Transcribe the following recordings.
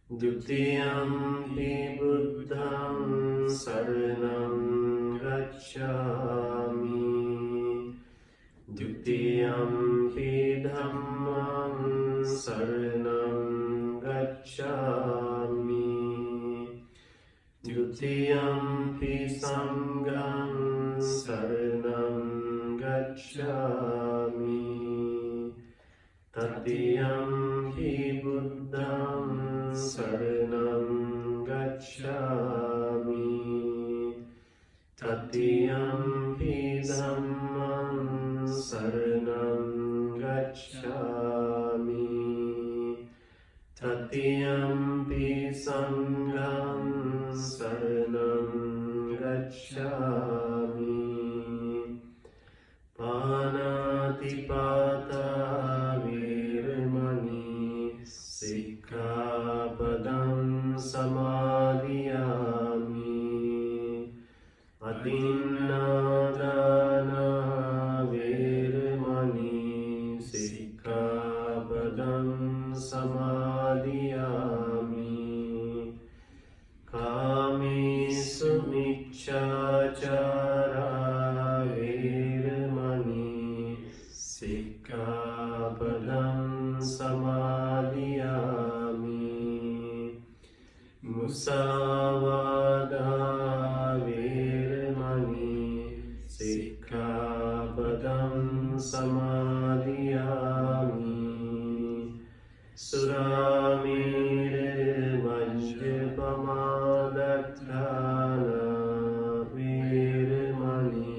Dutiyampi buddham saranam gacchami. Dutiyampi dhammam saranam gacchami. Dutiyampi sangham saranam gacchami. Tatiyampi buddham saranam gacchami. Tatiyampi dhammam saranam gacchami. Tatiyampi sangham saranam gacchami. Panatipata viramani sikkhapadam samadhiyami. Adinnādana viramani sikkhapadam samadhiyami. Kāmesu miccācārā viramani sikkhapadam samadhiyami. Musāvādā viramani sikkhapadam samadhiyami. Suramira vajjapamādakkhāna viramani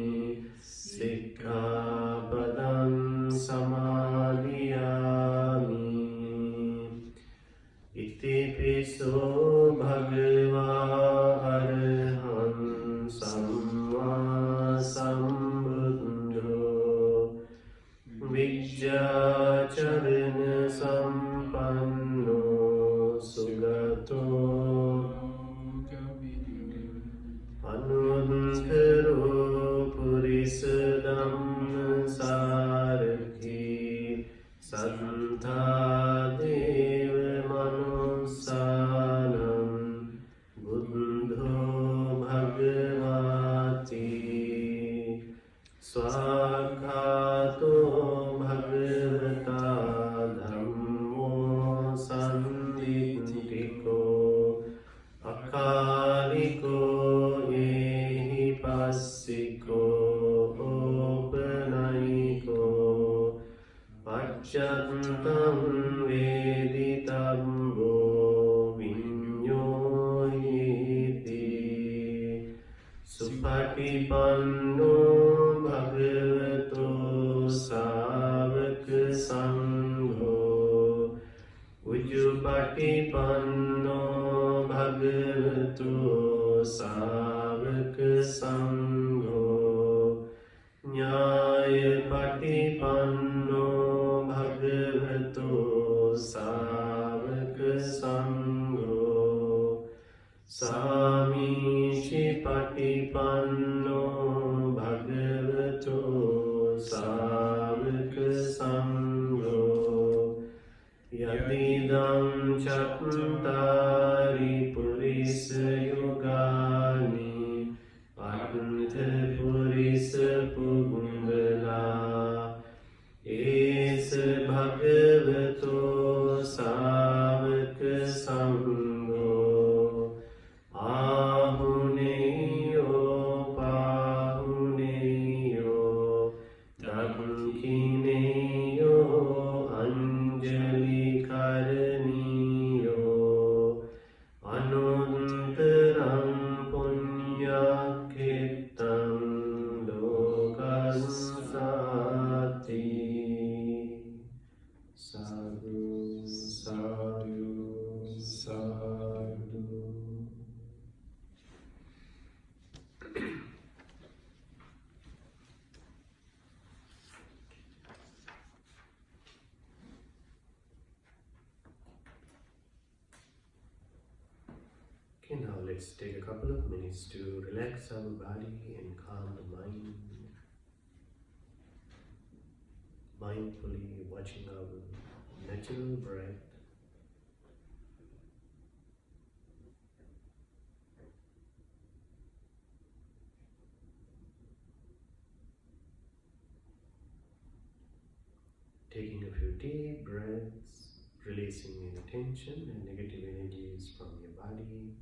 sikkhapadam samadhiyami. Itipiso bhagavā arahant sammā sambuddho vijjācarana sampanno sugato anuttaro purisa dhammasāraki sattā deva manusānam buddho bhagavati swakhato bhagavata dhammo sanditiko akaliko ehi passiko opanayiko paccantam veditambo viññohiti. Supatipanno bhagavato sāvaka sangho Ujjupatipanno bhagavato sāvaka sangho Nyāyapatipanno bhagavato sāvaka sangho Samīcipatipanno bhagavato sāvaka sangho Yadidam cattari purisa yogani Anta purisa pungala Esa bhagavato sāvaka sangho Ahuneyo pahuneyo Dakhineyo anjali karaniyo Anuntaram punyakhettam lokasati. Sadhu, sadhu, sadhu. Okay, now let's take a couple of minutes to relax our body and calm the mind. Mindfully watching our natural breath. Taking a few deep breaths, releasing any tension and negative energies from your body.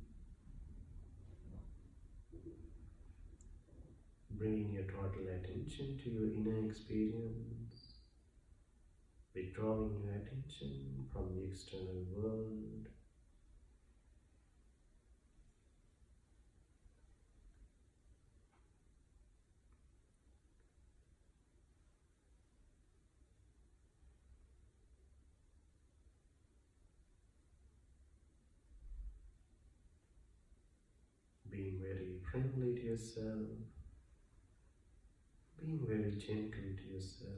Bringing your total attention to your inner experience. Withdrawing your attention from the external world. Being very friendly to yourself, being very gentle to yourself.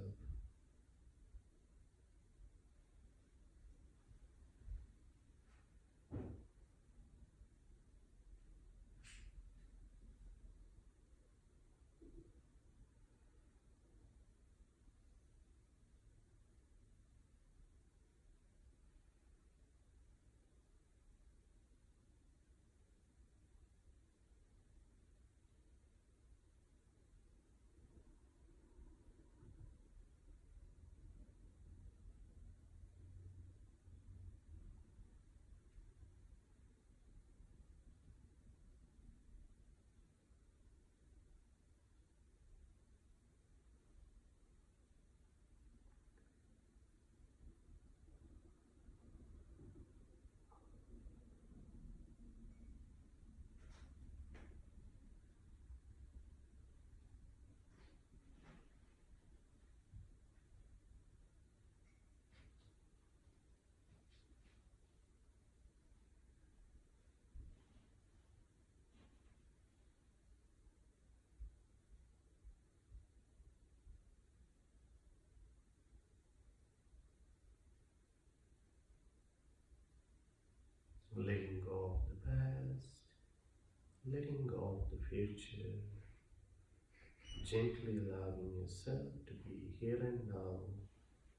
Letting go of the past, letting go of the future, gently allowing yourself to be here and now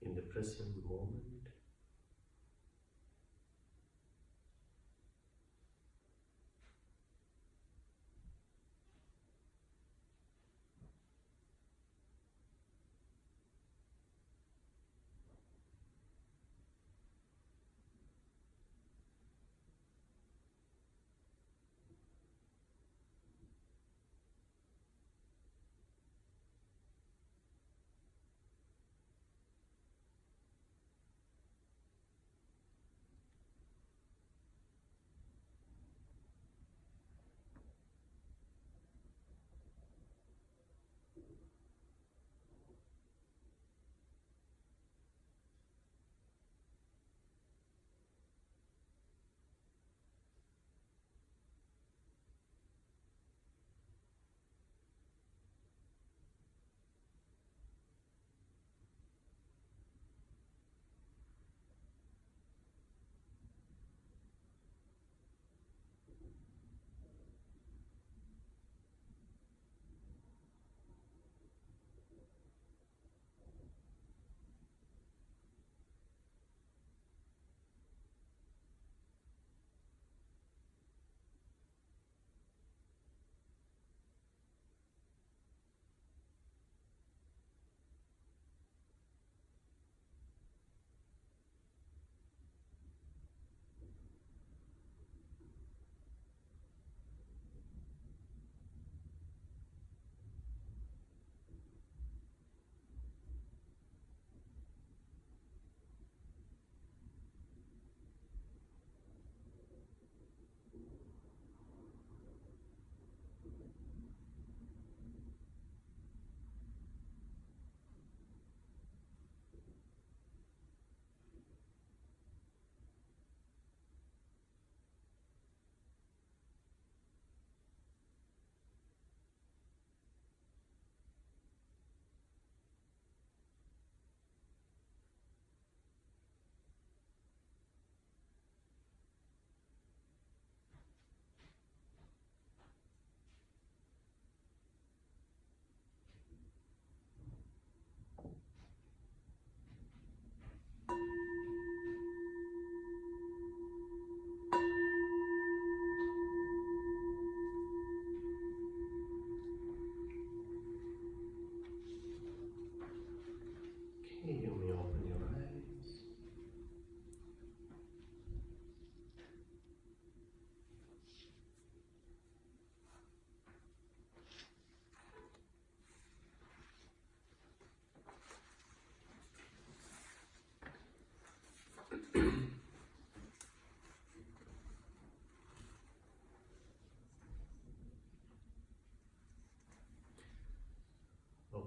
in the present moment.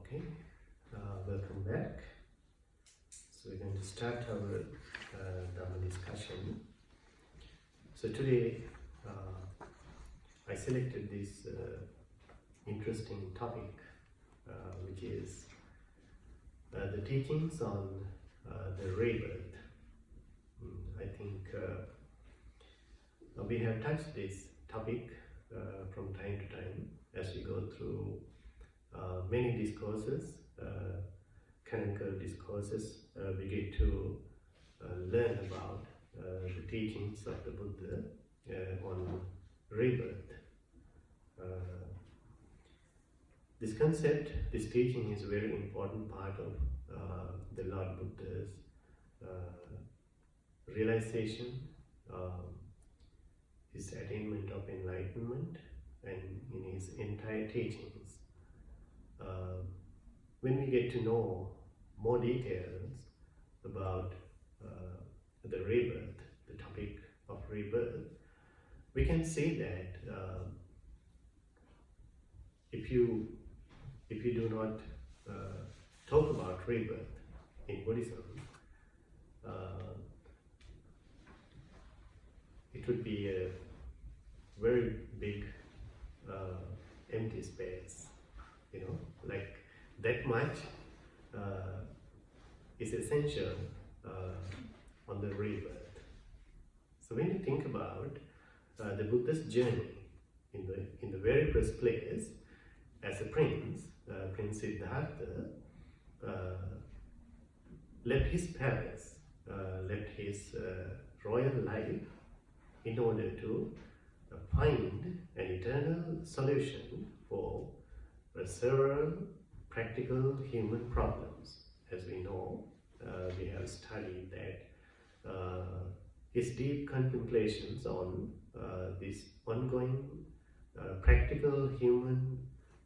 Okay, welcome back. So we're going to start our Dhamma discussion. So today I selected this interesting topic, which is the teachings on the rebirth. I think we have touched this topic from time to time as we go through many discourses, canonical discourses. We get to learn about the teachings of the Buddha on rebirth. This concept, this teaching is a very important part of the Lord Buddha's realization, his attainment of enlightenment, and in his entire teachings. When we get to know more details about the rebirth, the topic of rebirth, we can say that if you do not talk about rebirth in Buddhism, it would be a very big empty space, like that much is essential on the rebirth. So when you think about the Buddha's journey in the very first place, as a prince, Prince Siddhartha left his palace, left his royal life in order to find an eternal solution for several practical human problems. As we know, we have studied that his deep contemplations on these ongoing practical human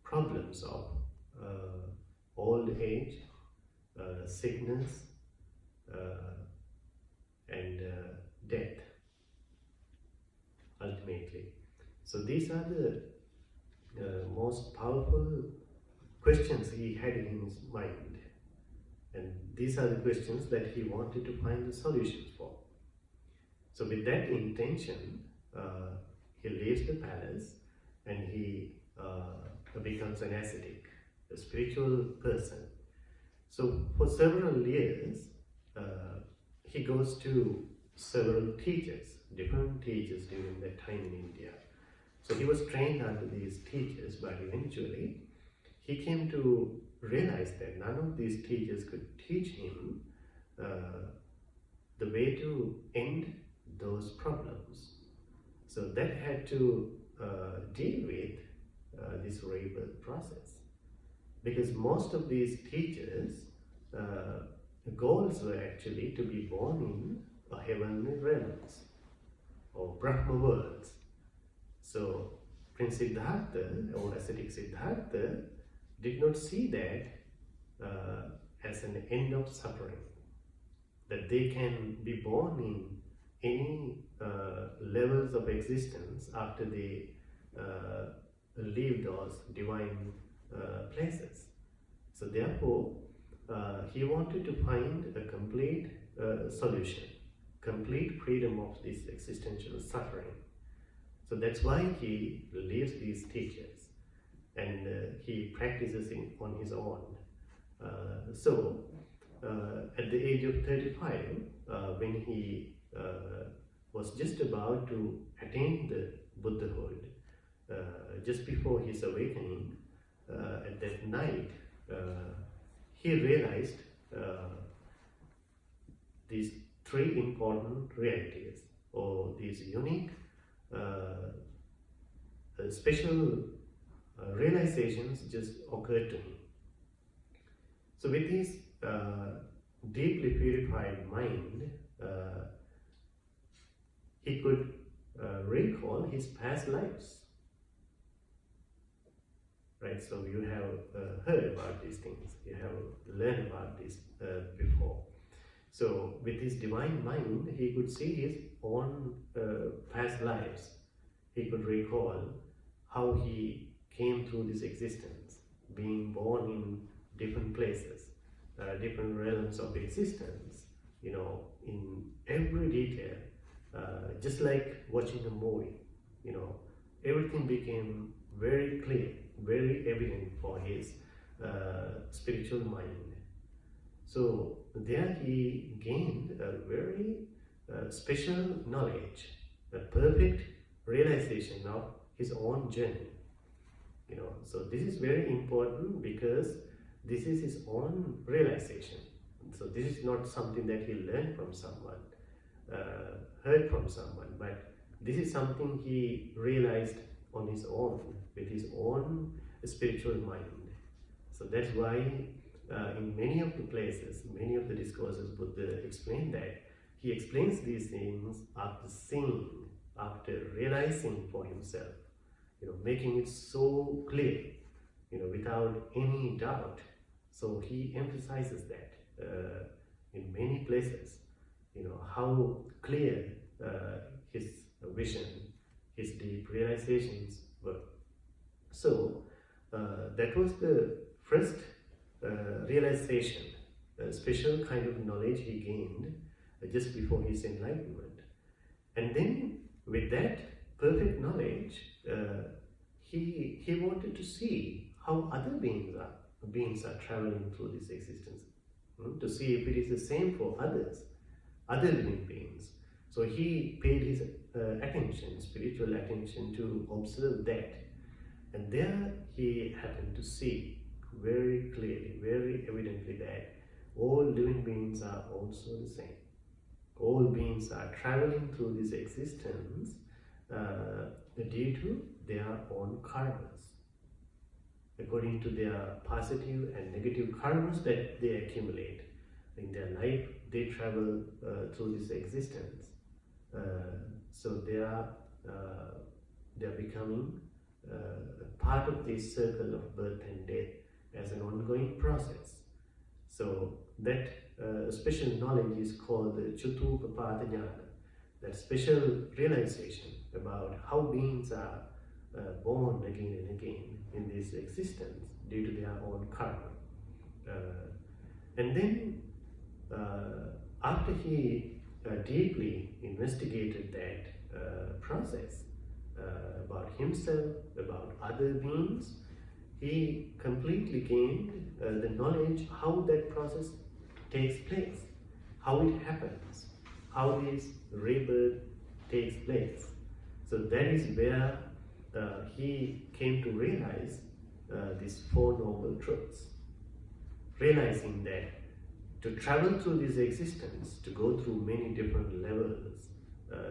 problems of old age, sickness, and death, ultimately. So these are the most powerful questions he had in his mind, and these are the questions that he wanted to find the solutions for. So with that intention, he leaves the palace and he becomes an ascetic, a spiritual person. So for several years, he goes to several teachers, different teachers during that time in India. So he was trained under these teachers, but eventually he came to realize that none of these teachers could teach him the way to end those problems. So that had to deal with this rebirth process, because most of these teachers' goals were actually to be born in heavenly realms or Brahma worlds. So Prince Siddhartha, or ascetic Siddhartha, did not see that as an end of suffering, that they can be born in any levels of existence after they leave those divine places. So therefore, he wanted to find a complete solution, complete freedom of this existential suffering. So that's why he leaves these teachers and he practices on his own. So at the age of 35, when he was just about to attain the Buddhahood, just before his awakening, at that night, he realized these three important realities, or these unique, special realizations just occurred to him. So with his deeply purified mind, he could recall his past lives. Right, so you have heard about these things, you have learned about this before. So with his divine mind, he could see his own past lives. He could recall how he came through this existence, being born in different places, different realms of existence, in every detail, just like watching a movie, everything became very clear, very evident for his spiritual mind. So there he gained a very special knowledge, a perfect realization of his own journey. So this is very important because this is his own realization. So this is not something that he learned from someone, heard from someone, but this is something he realized on his own, with his own spiritual mind. So that's why in many of the places, many of the discourses, Buddha explained that he explains these things after seeing, after realizing for himself, making it so clear, without any doubt. So he emphasizes that in many places, how clear his vision, his deep realizations were. So that was the first realization, a special kind of knowledge he gained just before his enlightenment. And then with that perfect knowledge, he wanted to see how other beings are traveling through this existence, to see if it is the same for others, other living beings. So he paid his attention, spiritual attention, to observe that. And there he happened to see very clearly, very evidently, that all living beings are also the same. All beings are traveling through this existence due to their own karmas, according to their positive and negative karmas that they accumulate in their life. They travel through this existence, so they are becoming part of this circle of birth and death as an ongoing process. So that special knowledge is called the Chutupapada Jnana, that special realization about how beings are born again and again in this existence due to their own karma. And then after he deeply investigated that process about himself, about other beings, he completely gained the knowledge how that process takes place, how it happens, how this rebirth takes place. So that is where he came to realize these Four Noble Truths, realizing that to travel through this existence, to go through many different levels,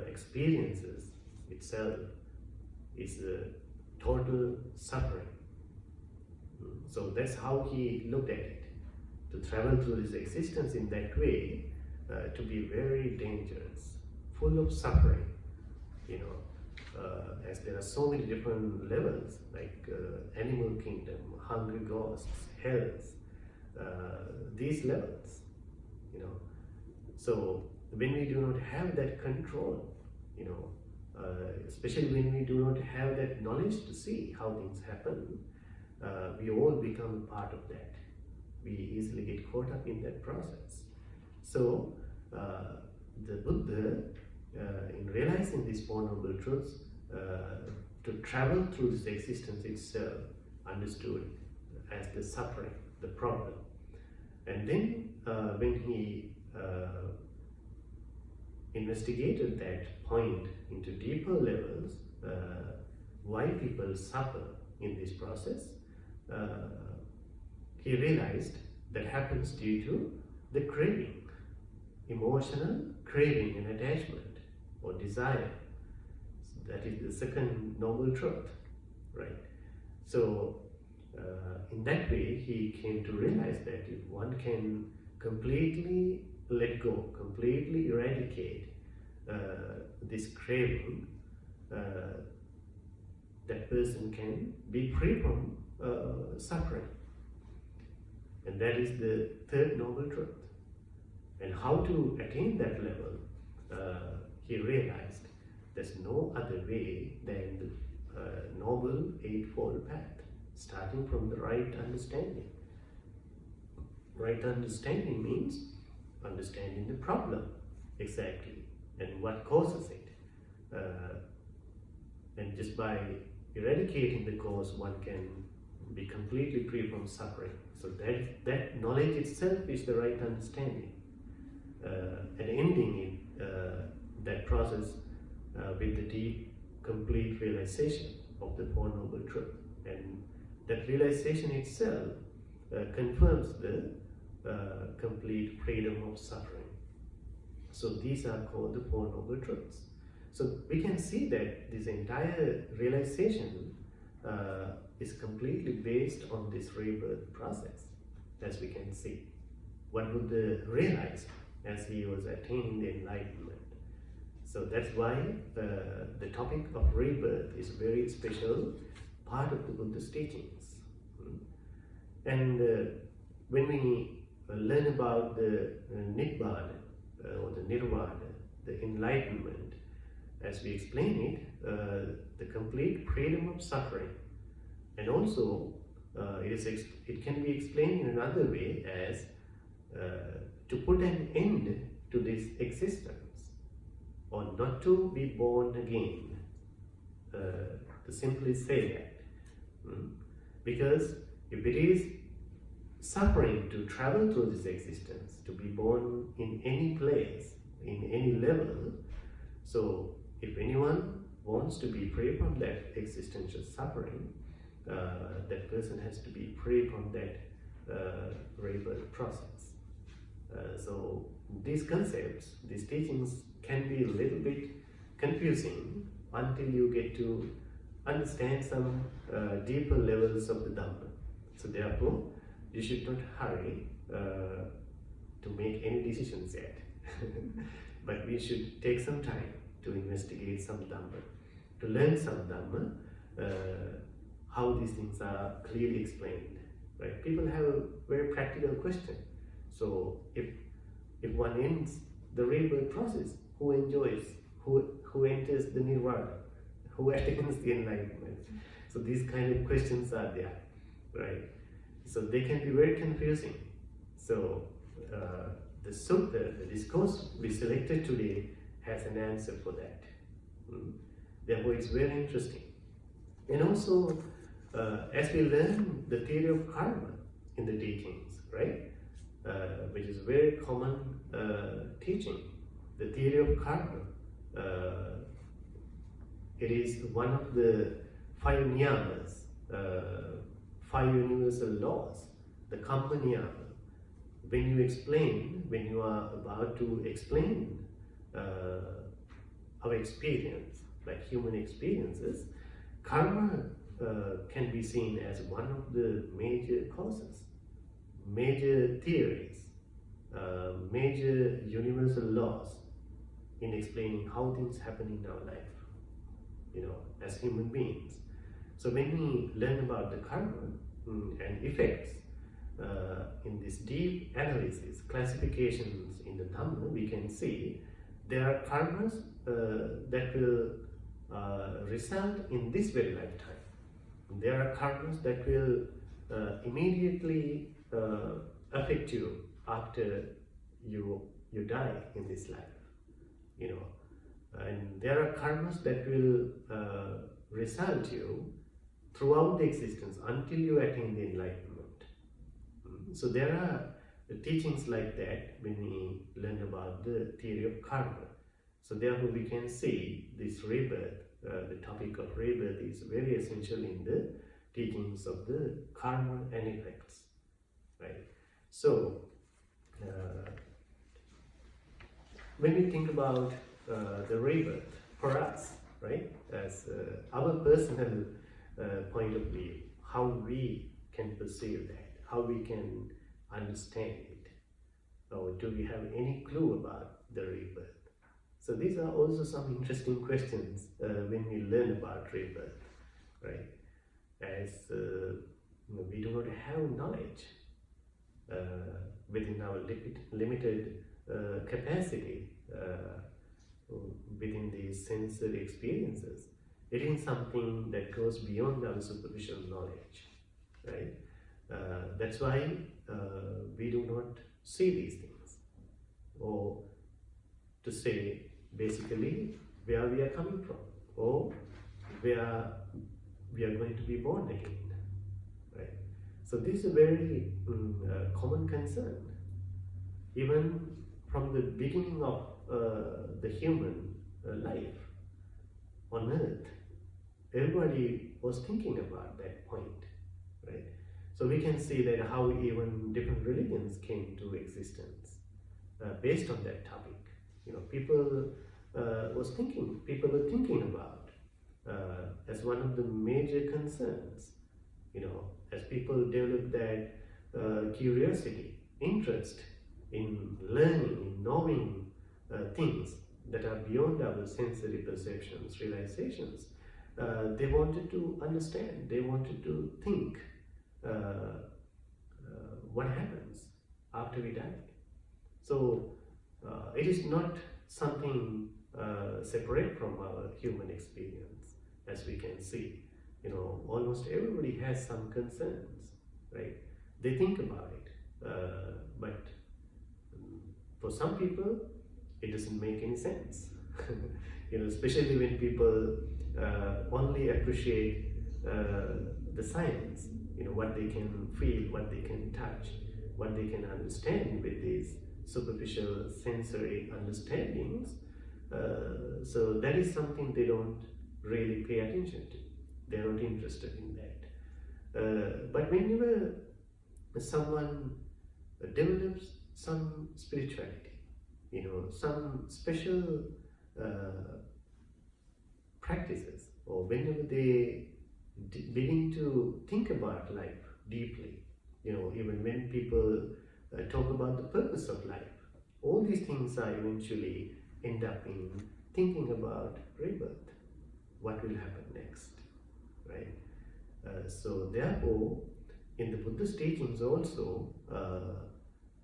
experiences itself is a total suffering. So that's how he looked at it. To travel through this existence in that way, to be very dangerous, full of suffering, as there are so many different levels, like animal kingdom, hungry ghosts, hells, these levels, So when we do not have that control, especially when we do not have that knowledge to see how things happen, we all become part of that. We easily get caught up in that process. So the Buddha, in realizing these Four Noble Truths, to travel through this existence itself, understood as the suffering, the problem. And then when he investigated that point into deeper levels, why people suffer in this process, he realized that happens due to the craving, emotional craving and attachment or desire. So that is the second noble truth, right? So in that way, he came to realize that if one can completely let go, completely eradicate this craving, that person can be free from suffering. And that is the third noble truth. And how to attain that level, he realized there's no other way than the noble eightfold path, starting from the right understanding. Right understanding means understanding the problem exactly and what causes it. And just by eradicating the cause, one can be completely free from suffering. So that knowledge itself is the right understanding. And ending that process with the deep, complete realization of the Four Noble Truths. And that realization itself confirms the complete freedom of suffering. So these are called the Four Noble Truths. So we can see that this entire realization is completely based on this rebirth process, as we can see. One would realize as he was attaining the enlightenment. So that's why the topic of rebirth is a very special part of the Buddha's teachings. And when we learn about the Nibbana or the Nirvana, the enlightenment, as we explain it, the complete freedom of suffering, and also it can be explained in another way as to put an end to this existence, or not to be born again, to simply say that. Because if it is suffering to travel through this existence, to be born in any place, in any level, so if anyone wants to be free from that existential suffering, that person has to be free from that rebirth process. So these concepts, these teachings can be a little bit confusing until you get to understand some deeper levels of the Dhamma. So therefore, you should not hurry to make any decisions yet. But we should take some time to investigate some Dhamma, to learn some Dhamma, how these things are clearly explained. Right? People have a very practical question. So if one ends the rebirth process, who enjoys, who enters the nirvana, who attains the enlightenment? So these kind of questions are there, right? So they can be very confusing. So the sutta, the discourse we selected today, has an answer for that. Therefore, it's very interesting. And also, as we learn the theory of karma in the teachings, right? Which is a very common teaching. The theory of karma, it is one of the 5 niyamas, 5 universal laws, the karma niyama. When you are about to explain our experience, like human experiences, karma can be seen as one of the major causes, major theories, major universal laws in explaining how things happen in our life, as human beings. So when we learn about the karma and effects in this deep analysis, classifications in the Dhamma, we can see there are karmas that will result in this very lifetime. There are karmas that will immediately affect you after you die in this life, and there are karmas that will result you throughout the existence until you attain the enlightenment. So there are teachings like that when we learn about the theory of karma. So therefore we can see this rebirth, the topic of rebirth is very essential in the teachings of the karma and effects, right? So when we think about the rebirth for us, right, as our personal point of view, how we can perceive that, how we can understand it, or do we have any clue about the rebirth? So these are also some interesting questions when we learn about rebirth, right? As we do not have knowledge within our limited capacity, within these sensory experiences. It is something that goes beyond our superficial knowledge, right? That's why we do not see these things, or to say basically where we are coming from, or where we are going to be born again, right? So this is a very common concern. Even from the beginning of the human life on earth, everybody was thinking about that point, right? So we can see that how even different religions came to existence based on that topic. People were thinking about as one of the major concerns. As people develop that curiosity, interest in learning, in knowing things that are beyond our sensory perceptions, realizations, they wanted to understand, they wanted to think what happens after we die. So it is not something separate from our human experience, as we can see. Almost everybody has some concerns, right? They think about it, but for some people, it doesn't make any sense. Especially when people only appreciate the science, what they can feel, what they can touch, what they can understand with these superficial sensory understandings. So that is something they don't really pay attention to. They are not interested in that. But whenever someone develops some spirituality, some special practices, or whenever they begin to think about life deeply, even when people talk about the purpose of life, all these things are eventually end up in thinking about rebirth, what will happen next, right? So therefore, in the Buddhist teachings also,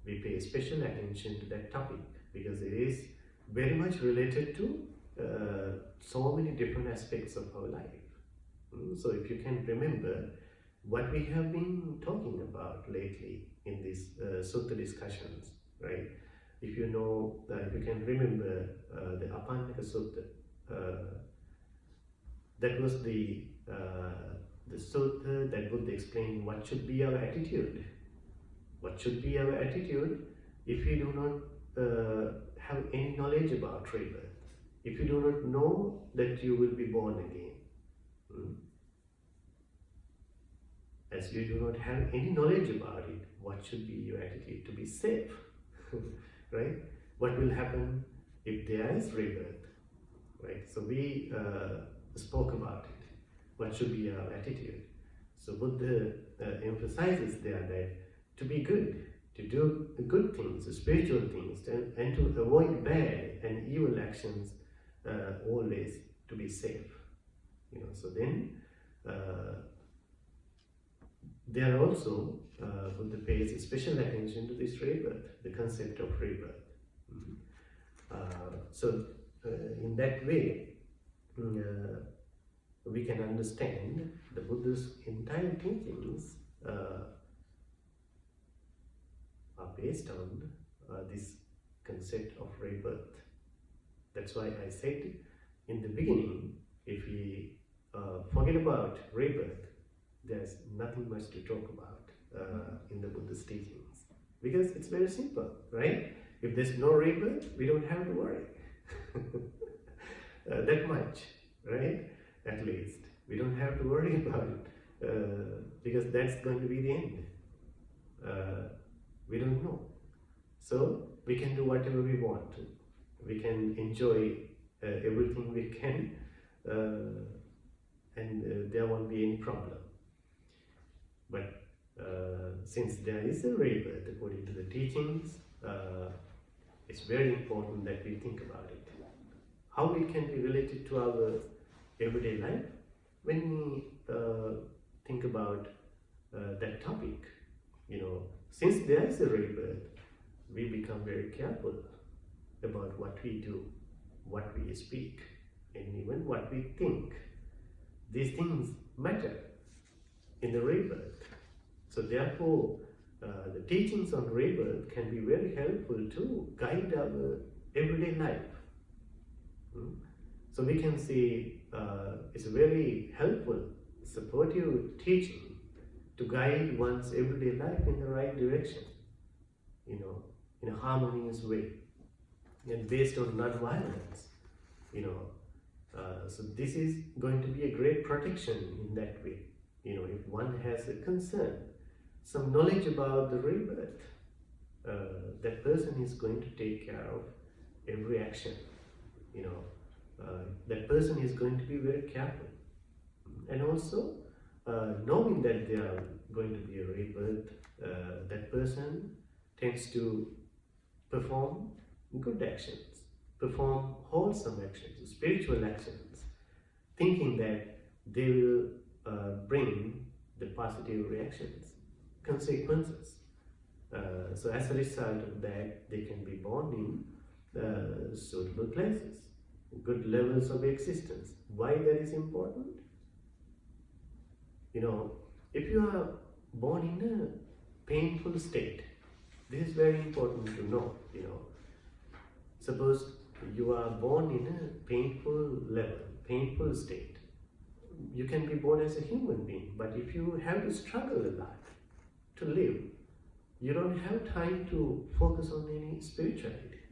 we pay special attention to that topic, because it is very much related to so many different aspects of our life. So if you can remember what we have been talking about lately in these Sutta discussions, right? If you know, if you can remember the Apannaka Sutta, that was the Sutta that Buddha explained what should be our attitude. What should be our attitude if we do not have any knowledge about rebirth, if you do not know that you will be born again. As you do not have any knowledge about it, what should be your attitude? To be safe, right? What will happen if there is rebirth, right? So we spoke about it. What should be our attitude? So Buddha emphasizes there that to be good, to do good things, spiritual things, and to avoid bad and evil actions, always to be safe. So then there also Buddha pays special attention to this rebirth, the concept of rebirth. So in that way, we can understand the Buddha's entire teachings are based on this concept of rebirth. That's why I said in the beginning, if we forget about rebirth, there's nothing much to talk about in the Buddhist teachings, because it's very simple, right? If there's no rebirth, we don't have to worry. That much, right? At least we don't have to worry about it, because that's going to be the end. We don't know, so we can do whatever we want to. We can enjoy everything we can, and there won't be any problem. But since there is a rebirth according to the teachings, it's very important that we think about it. How it can be related to our everyday life. When we think about that topic, since there is a rebirth, we become very careful about what we do, what we speak, and even what we think. These things matter in the rebirth. So therefore, the teachings on rebirth can be very helpful to guide our everyday life. So we can see it's a very helpful, supportive teaching to guide one's everyday life in the right direction, in a harmonious way, and based on non-violence, So this is going to be a great protection in that way. If one has a concern, some knowledge about the rebirth, that person is going to take care of every action. That person is going to be very careful. And also, knowing that there are going to be a rebirth, that person tends to perform good actions, perform wholesome actions, spiritual actions, thinking that they will bring the positive reactions, consequences. So as a result of that, they can be born in suitable places, good levels of existence. Why that is important? If you are born in a painful state, this is very important to know. Suppose you are born in a painful level, painful state. You can be born as a human being, but if you have to struggle a lot to live, you don't have time to focus on any spirituality,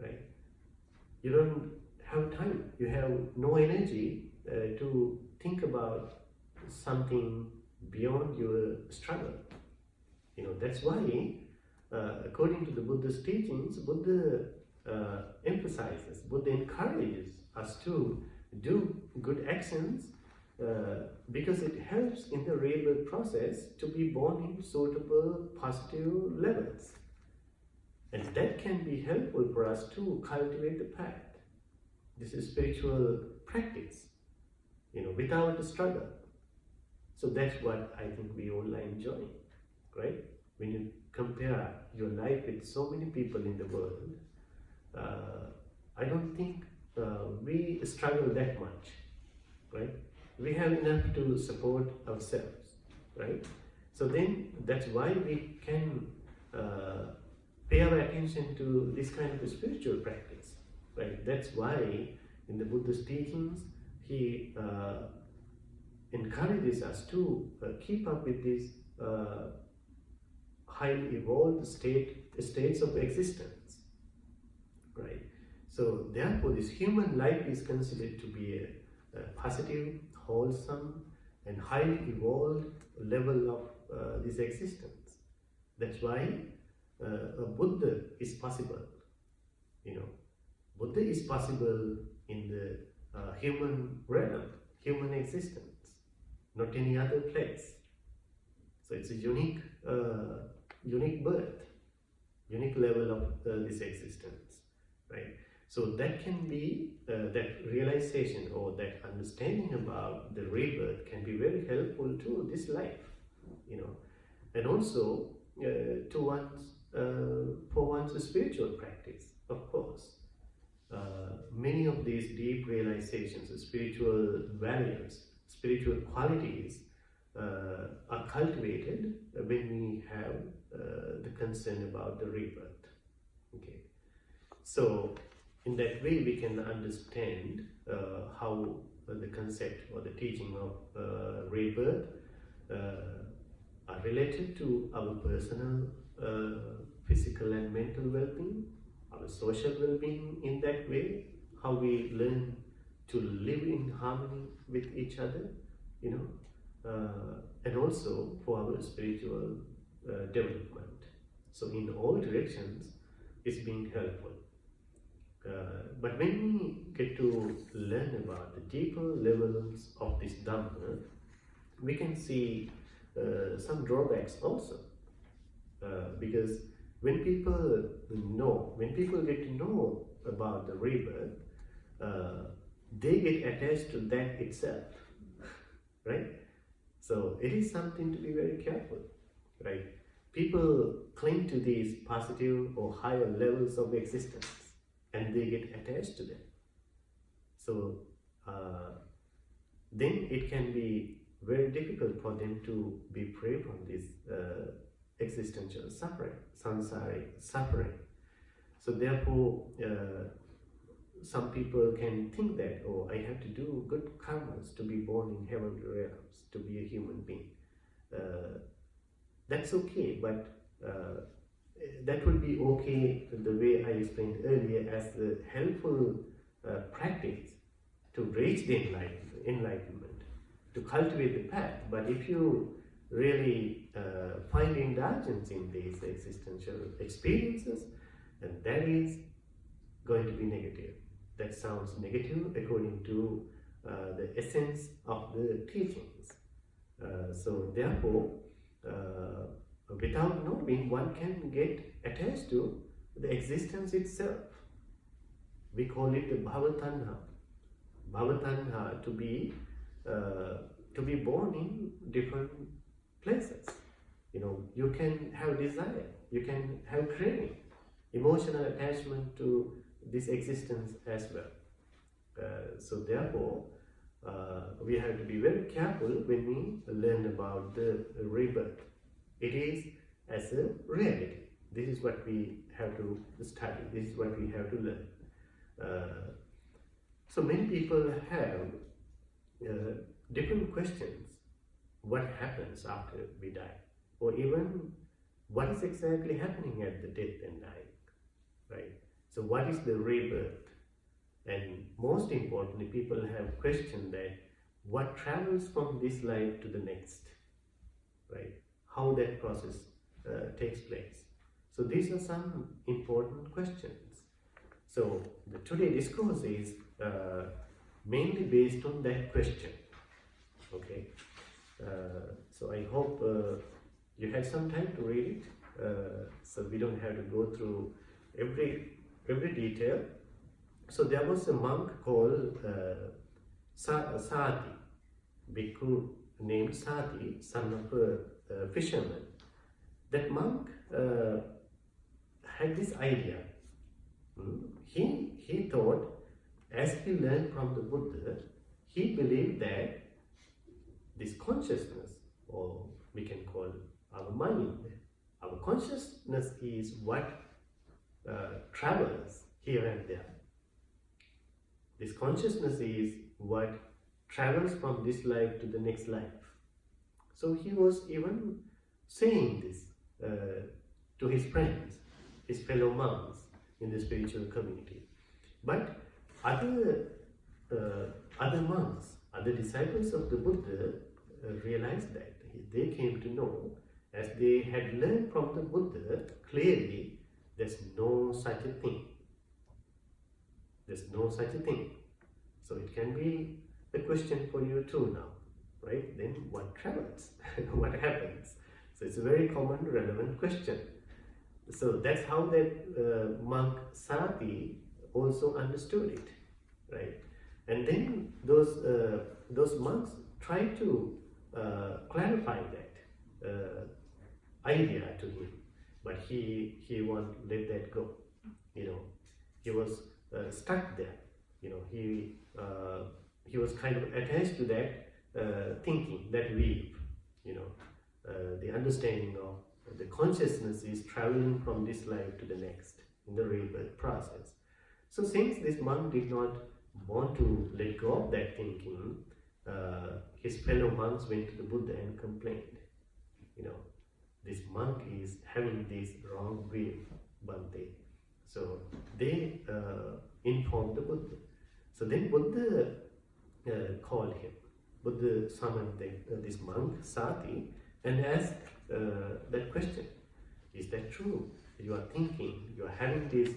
right? You don't have time, you have no energy to think about something beyond your struggle. That's why, according to the Buddha's teachings, Buddha emphasizes, Buddha encourages us to do good actions because it helps in the rebirth process to be born in suitable positive levels. And that can be helpful for us to cultivate the path. This is spiritual practice, without a struggle. So that's what I think we all are enjoying, right? When you compare your life with so many people in the world, I don't think we struggle that much, right? We have enough to support ourselves, right? So then that's why we can pay our attention to this kind of a spiritual practice, right? That's why in the Buddha's teachings, he encourages us to keep up with these highly evolved states of existence, right? So therefore, this human life is considered to be a positive, wholesome, and highly evolved level of this existence. That's why a Buddha is possible. Buddha is possible in the human realm, human existence, not any other place. So it's a unique birth, unique level of this existence, right? So that can be, that realization or that understanding about the rebirth can be very helpful to this life, and also to one's, for one's spiritual practice, of course. Many of these deep realizations, spiritual values, spiritual qualities are cultivated when we have the concern about the rebirth. Okay, so in that way we can understand how the concept or the teaching of rebirth are related to our personal physical and mental well-being, our social well-being in that way, how we learn to live in harmony with each other, and also for our spiritual development. So in all directions, it's being helpful. But when we get to learn about the deeper levels of this Dhamma, we can see some drawbacks also. Because when people get to know about the rebirth, they get attached to that itself, right? So it is something to be very careful, right? People cling to these positive or higher levels of existence and they get attached to them. So then it can be very difficult for them to be free from this existential suffering, samsaric suffering. So therefore, some people can think that, oh, I have to do good karmas to be born in heavenly realms, to be a human being. That's okay, but that would be okay the way I explained earlier as a helpful practice to reach the enlightenment, to cultivate the path. But if you really find indulgence in these existential experiences, then that is going to be negative. That sounds negative according to the essence of the teachings. So therefore, without knowing, one can get attached to the existence itself. We call it the bhava-tanha. Bhava-tanha, to be born in different places. You know, you can have desire, you can have craving, emotional attachment to this existence as well. So therefore, we have to be very careful when we learn about the rebirth. It is as a reality. This is what we have to study. This is what we have to learn. So many people have different questions. What happens after we die? Or even what is exactly happening at the death and dying, right? So what is the rebirth? And most importantly, people have questioned that what travels from this life to the next, right? How that process takes place. So these are some important questions. So the today discourse is mainly based on that question. Okay. So I hope you had some time to read it. So we don't have to go through every detail. So there was a monk called Sati, bhikkhu named Sati, son of a fisherman. That monk had this idea. He thought, as he learned from the Buddha, he believed that this consciousness, or we can call our mind, our consciousness is what travels here and there. This consciousness is what travels from this life to the next life. So he was even saying this to his friends, his fellow monks in the spiritual community. But other monks, other disciples of the Buddha realized that. They came to know, as they had learned from the Buddha, clearly there's no such a thing. There's no such a thing. So it can be a question for you too now, right? Then what travels? What happens? So it's a very common, relevant question. So that's how that monk Sati also understood it, right? And then those monks tried to clarify that idea to him, but he won't let that go. You know, he was stuck there. You know, he was kind of attached to that thinking, that belief. You know, the understanding of the consciousness is traveling from this life to the next in the rebirth process. So since this monk did not want to let go of that thinking, his fellow monks went to the Buddha and complained. You know, this monk is having this wrong view, Bhante. So they informed the Buddha. So then Buddha called him. Buddha summoned this monk, Sati, and asked that question. Is that true? You are thinking, you are having this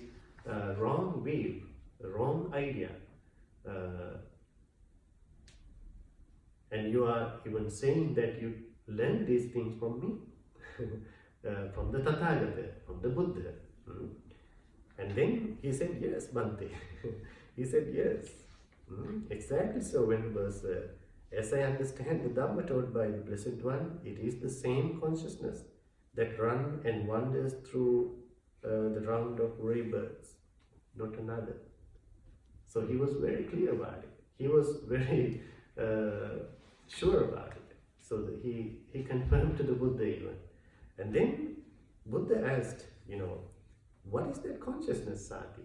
wrong view, wrong idea, and you are even saying that you learned these things from me, from the Tathagata, from the Buddha. And then he said, yes, Bhante. He said, yes. Exactly so, Venerable Sir. As I understand the Dhamma taught by the Blessed One, it is the same consciousness that runs and wanders through the round of rebirths, not another. So he was very clear about it. He was very sure about it. So he confirmed to the Buddha even. And then Buddha asked, what is that consciousness, Sati?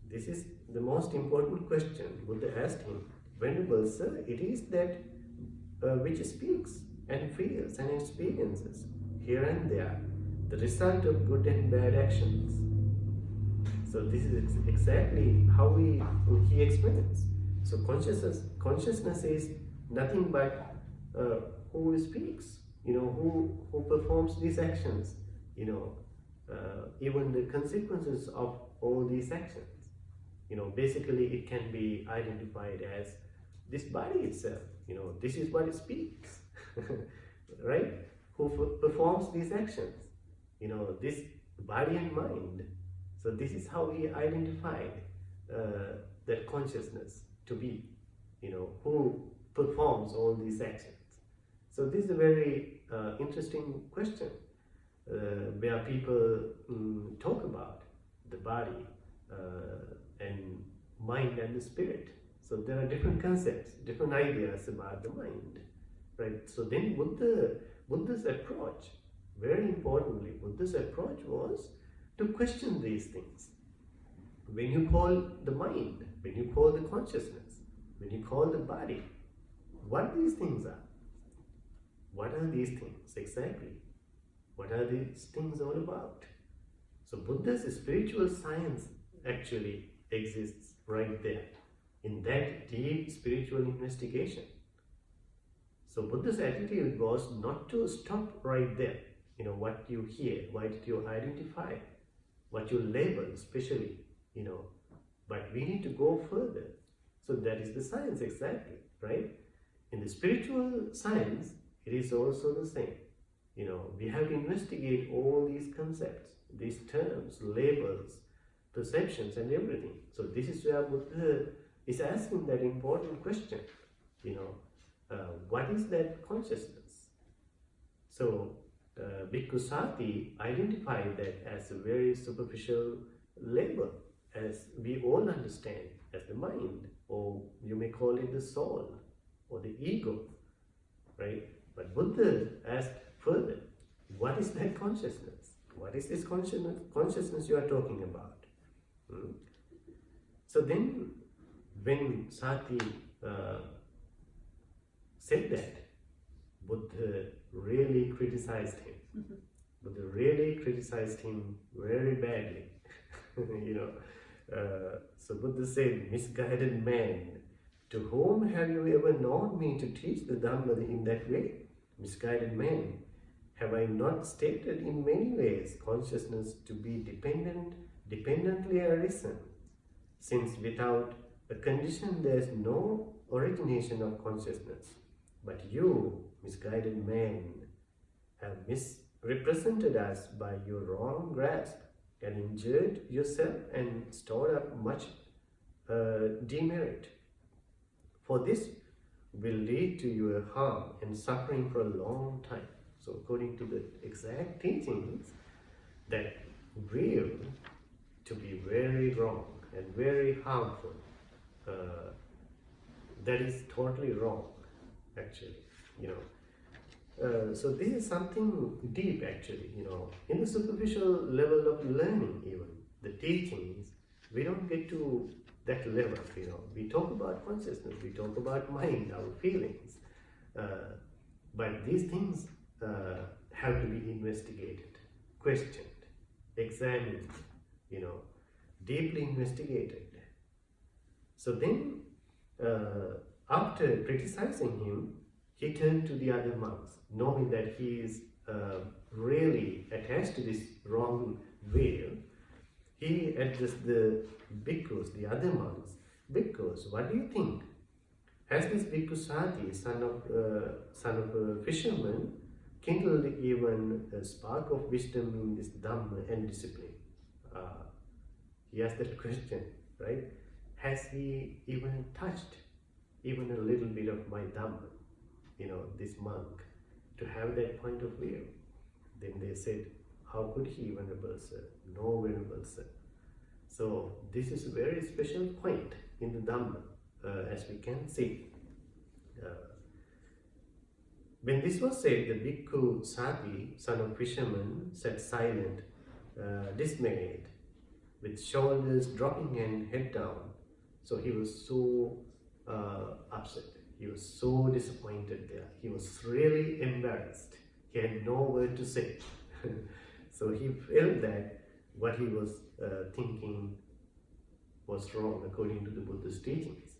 This is the most important question. Buddha asked him, Venerable Sir, it is that which speaks and feels and experiences here and there, the result of good and bad actions. So this is exactly how he explains. So consciousness is nothing but who speaks, who performs these actions, even the consequences of all these actions. Basically it can be identified as this body itself, this is what it speaks, right? Who performs these actions, this body and mind. So this is how he identified that consciousness to be, who performs all these actions. So this is a very interesting question where people talk about the body and mind and the spirit. So there are different concepts, different ideas about the mind, right? So then Buddha's approach, very importantly, Buddha's approach was to question these things. When you call the mind, when you call the consciousness, when you call the body, what these things are? What are these things exactly? What are these things all about? So Buddha's spiritual science actually exists right there, in that deep spiritual investigation. So Buddha's attitude was not to stop right there, what you hear, what you identify, what you label especially, but we need to go further. So that is the science exactly, right? In the spiritual science, it is also the same. We have to investigate all these concepts, these terms, labels, perceptions and everything. So this is where Buddha is asking that important question, what is that consciousness? So Bhikkhu Sati identified that as a very superficial label, as we all understand, as the mind, or you may call it the soul, or the ego, right? But Buddha asked further, what is that consciousness? What is this consciousness you are talking about? So then, when Sati said that, Buddha really criticized him. Buddha really criticized him very badly. So Buddha said, misguided man, to whom have you ever known me to teach the Dhamma in that way? Misguided man, have I not stated in many ways consciousness to be dependently arisen, since without a condition there is no origination of consciousness? But you, misguided man, have misrepresented us by your wrong grasp, and injured yourself and stored up much demerit. For this will lead to your harm and suffering for a long time. So according to the exact teachings, that will to be very wrong and very harmful, that is totally wrong, actually, so this is something deep, actually, in the superficial level of learning, even the teachings, we don't get to that level, we talk about consciousness, we talk about mind, our feelings, but these things have to be investigated, questioned, examined, deeply investigated. So then, after criticizing him, he turned to the other monks, knowing that he is really attached to this wrong way. He addressed the bhikkhus, the other monks. Bhikkhus, what do you think? Has this Bhikkhu Sati, son of a fisherman, kindled even a spark of wisdom in this Dhamma and discipline? He asked that question, right? Has he even touched even a little bit of my Dhamma? This monk, to have that point of view. Then they said, how could he, Venerable Sir? No, Venerable Sir. So this is a very special point in the Dhamma, as we can see. When this was said, the bhikkhu Sati, son of fisherman, sat silent, dismayed, with shoulders dropping and head down. So he was so upset. He was so disappointed there. He was really embarrassed. He had no word to say. So he felt that what he was thinking was wrong according to the Buddha's teachings.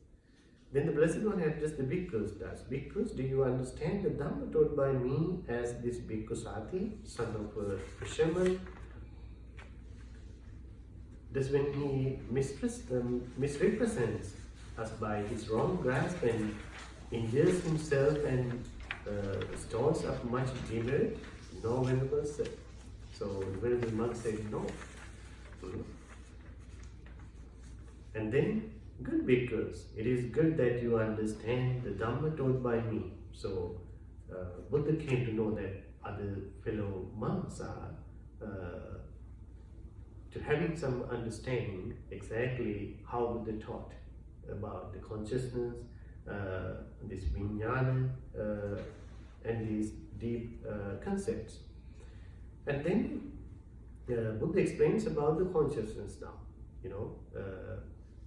Then the Blessed One addressed the bhikkhus thus: Bhikkhus, do you understand the Dhamma taught by me as this bhikkhu Sati, son of a fisherman? Thus when he misrepresents us by his wrong grasp and injures himself and stores up much demerit, no Venerable sir. So the Venerable monk said no. And then, good bhikkhus, it is good that you understand the Dhamma taught by me. So Buddha came to know that other fellow monks are to having some understanding exactly how Buddha taught about the consciousness, this vijnana, and these deep concepts. And then Buddha explains about the consciousness now,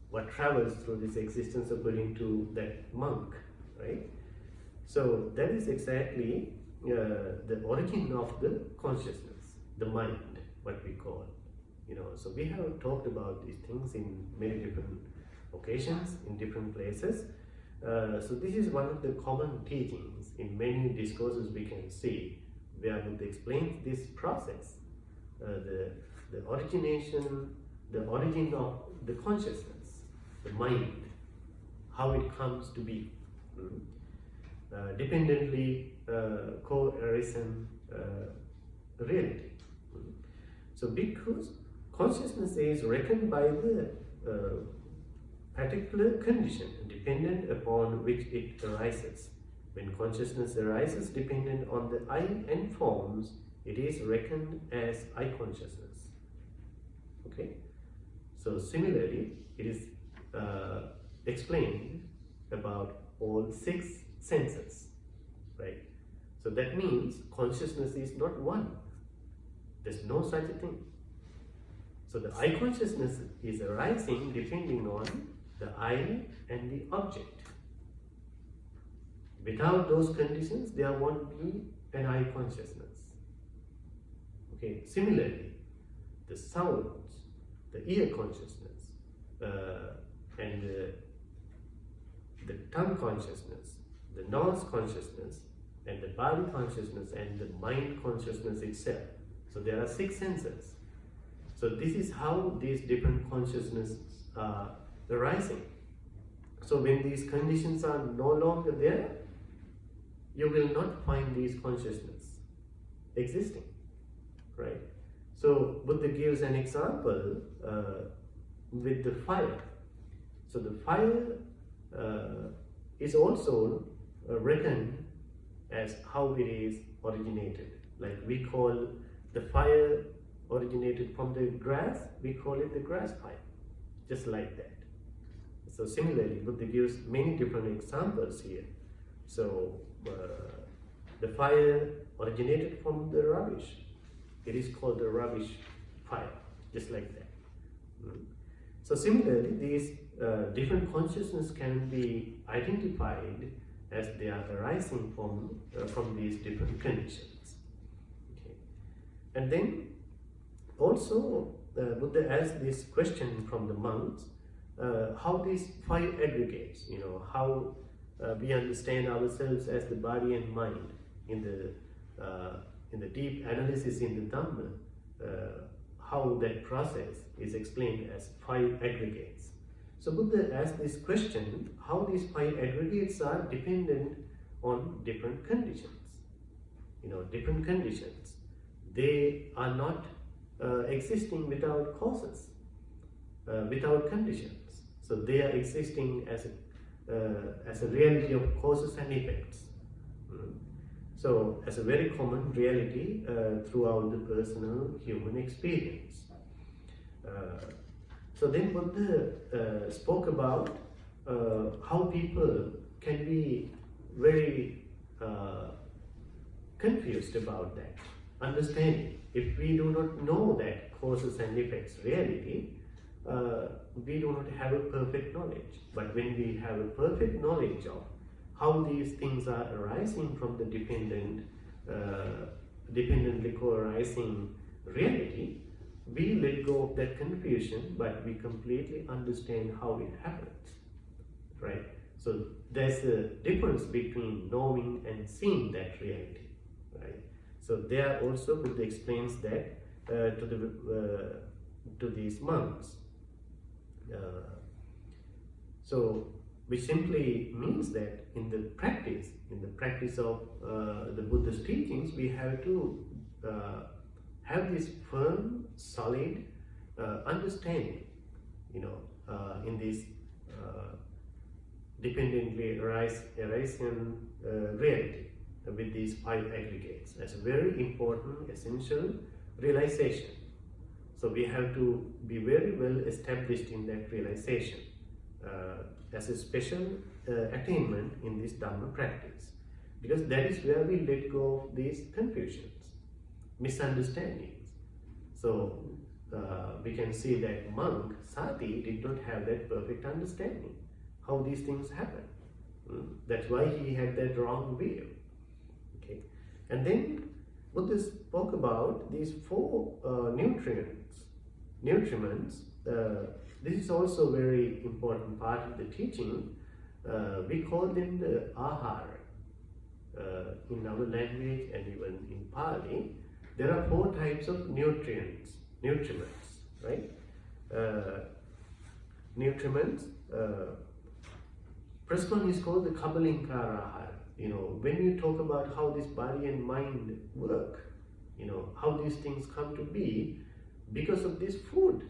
what travels through this existence according to that monk, right? So that is exactly the origin of the consciousness, the mind, what we call. So we have talked about these things in many different occasions, in different places. So this is one of the common teachings in many discourses we can see, where Buddha explains this process, the origin of the consciousness, the mind, how it comes to be, dependently co-arisen reality. So bhikkhus, consciousness is reckoned by the particular condition dependent upon which it arises. When consciousness arises dependent on the I and forms, it is reckoned as I consciousness. Okay? So similarly, it is explained about all 6 senses, right? So that means consciousness is not one. There's no such a thing. So the I consciousness is arising depending on the I and the object. Without those conditions, there won't be an I consciousness. Okay. Similarly, the sounds, the ear consciousness, and the tongue consciousness, the nose consciousness, and the body consciousness, and the mind consciousness itself. So there are 6 senses. So this is how these different consciousnesses are arising. So when these conditions are no longer there, you will not find these consciousness existing, right? So Buddha gives an example with the fire. So the fire is also reckoned as how it is originated. Like we call the fire originated from the grass, we call it the grass fire, just like that. So similarly, Buddha gives many different examples here. So the fire originated from the rubbish. It is called the rubbish fire, just like that. So similarly, these different consciousness can be identified as they are arising from these different conditions. Okay. And then also Buddha asked this question from the monks, how these 5 aggregates, how we understand ourselves as the body and mind in the deep analysis in the Dhamma, how that process is explained as 5 aggregates. So Buddha asked this question, how these 5 aggregates are dependent on different conditions. Different conditions. They are not existing without causes, without conditions. So they are existing as a reality of causes and effects. So as a very common reality throughout the personal human experience. So then Buddha spoke about how people can be very confused about that understanding. If we do not know that causes and effects reality, we do not have a perfect knowledge. But when we have a perfect knowledge of how these things are arising from the dependently co-arising reality, we let go of that confusion, but we completely understand how it happens, right? So there's a difference between knowing and seeing that reality, right? So there also Buddha explains that to these monks. So which simply means that in the practice of the Buddha's teachings, we have to have this firm, solid understanding, in this dependently arising reality with these 5 aggregates. That's a very important, essential realization. So we have to be very well established in that realization as a special attainment in this Dhamma practice, because that is where we let go of these confusions, misunderstandings. So we can see that monk Sati did not have that perfect understanding how these things happen. That's why he had that wrong view. Okay, and then Buddha spoke about these 4 nutriments. This is also a very important part of the teaching. We call them the ahara. In our language and even in Pali, there are 4 types of nutriments, right? Nutriments. First one is called the Kabalinkara ahara. When you talk about how this body and mind work, how these things come to be, because of this food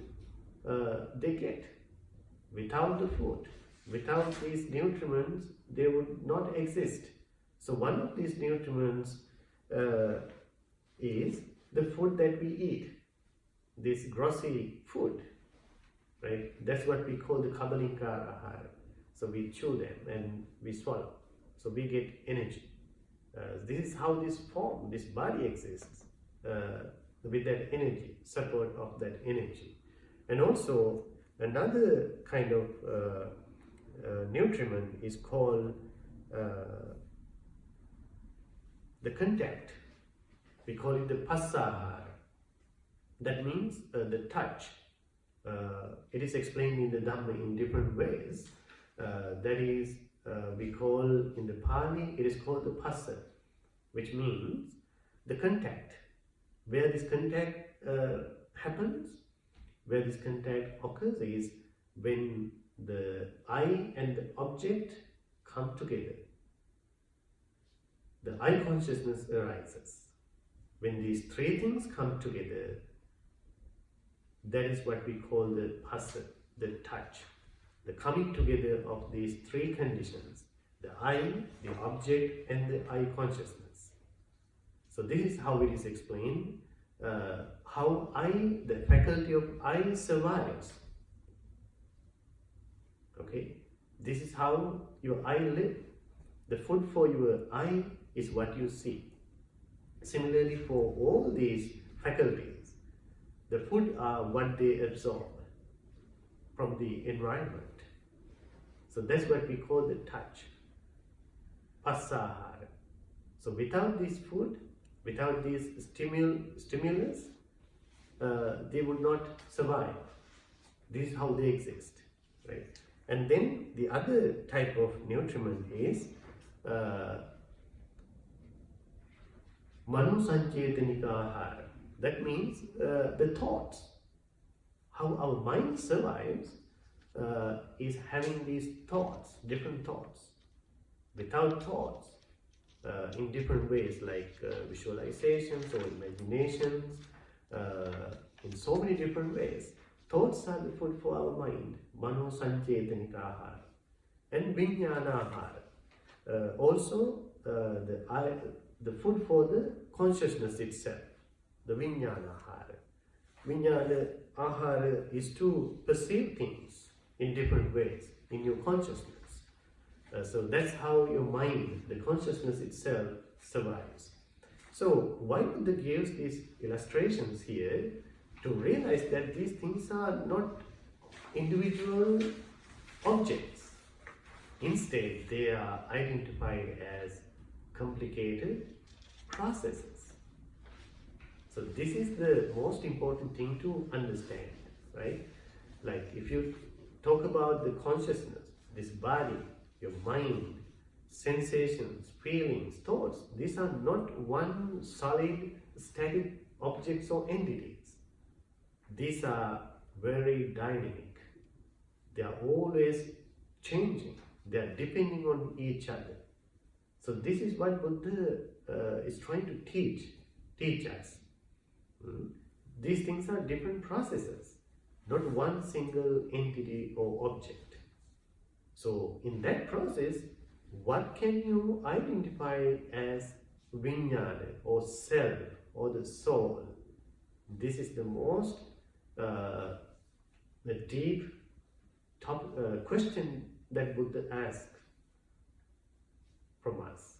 they get. Without the food, without these nutriments, they would not exist. So one of these nutriments is the food that we eat, this grossy food, right? That's what we call the Kabalinkara ahara. So we chew them and we swallow. So we get energy. This is how this body exists, with that energy, support of that energy. And also another kind of nutriment is called the contact. We call it the passahara. That means the touch. It is explained in the Dhamma in different ways. That is, we call in the Pali, it is called the passa, which means the contact. Where this contact happens, where this contact occurs is when the I and the object come together. The I consciousness arises. When these 3 things come together, that is what we call the passa, the touch. The coming together of these 3 conditions, the I, the object, and the I consciousness. So this is how it is explained, how the faculty of I survives. Okay, this is how your I live. The food for your I is what you see. Similarly, for all these faculties, the food are what they absorb from the environment. So that's what we call the touch, passahara. So without this food, without this stimulus, they would not survive. This is how they exist, right? And then the other type of nutriment is mano sanchetanika ahara. That means the thoughts. How our mind survives is having these thoughts, different thoughts. Without thoughts, in different ways like visualizations or imaginations, in so many different ways. Thoughts are the food for our mind, mano sanchetanika ahara, and vijnana ahara. Also, the food for the consciousness itself, the vijnana ahara. Vijnana ahara is to perceive things in different ways in your consciousness. So that's how your mind, the consciousness itself, survives. So why Buddha gives these illustrations here? To realize that these things are not individual objects. Instead, they are identified as complicated processes. So this is the most important thing to understand, right? Like if you talk about the consciousness, this body, your mind, sensations, feelings, thoughts, these are not one solid, static objects or entities. These are very dynamic. They are always changing. They are depending on each other. So this is what Buddha is trying to teach us. These things are different processes, not one single entity or object. So in that process, what can you identify as vijnana or self or the soul? This is the most the deep question that Buddha asked from us.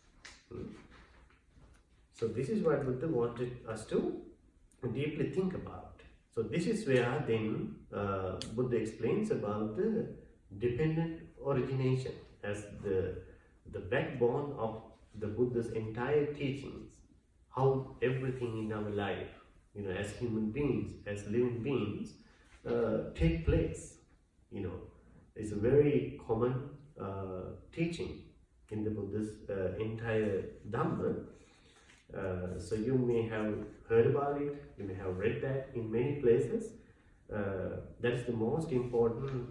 So this is what Buddha wanted us to deeply think about. So this is where then Buddha explains about the dependent origination as the backbone of the Buddha's entire teachings. How everything in our life, as human beings, as living beings, take place. It's a very common teaching in the Buddha's entire Dhamma. So you may have heard about it, you may have read that in many places. That is the most important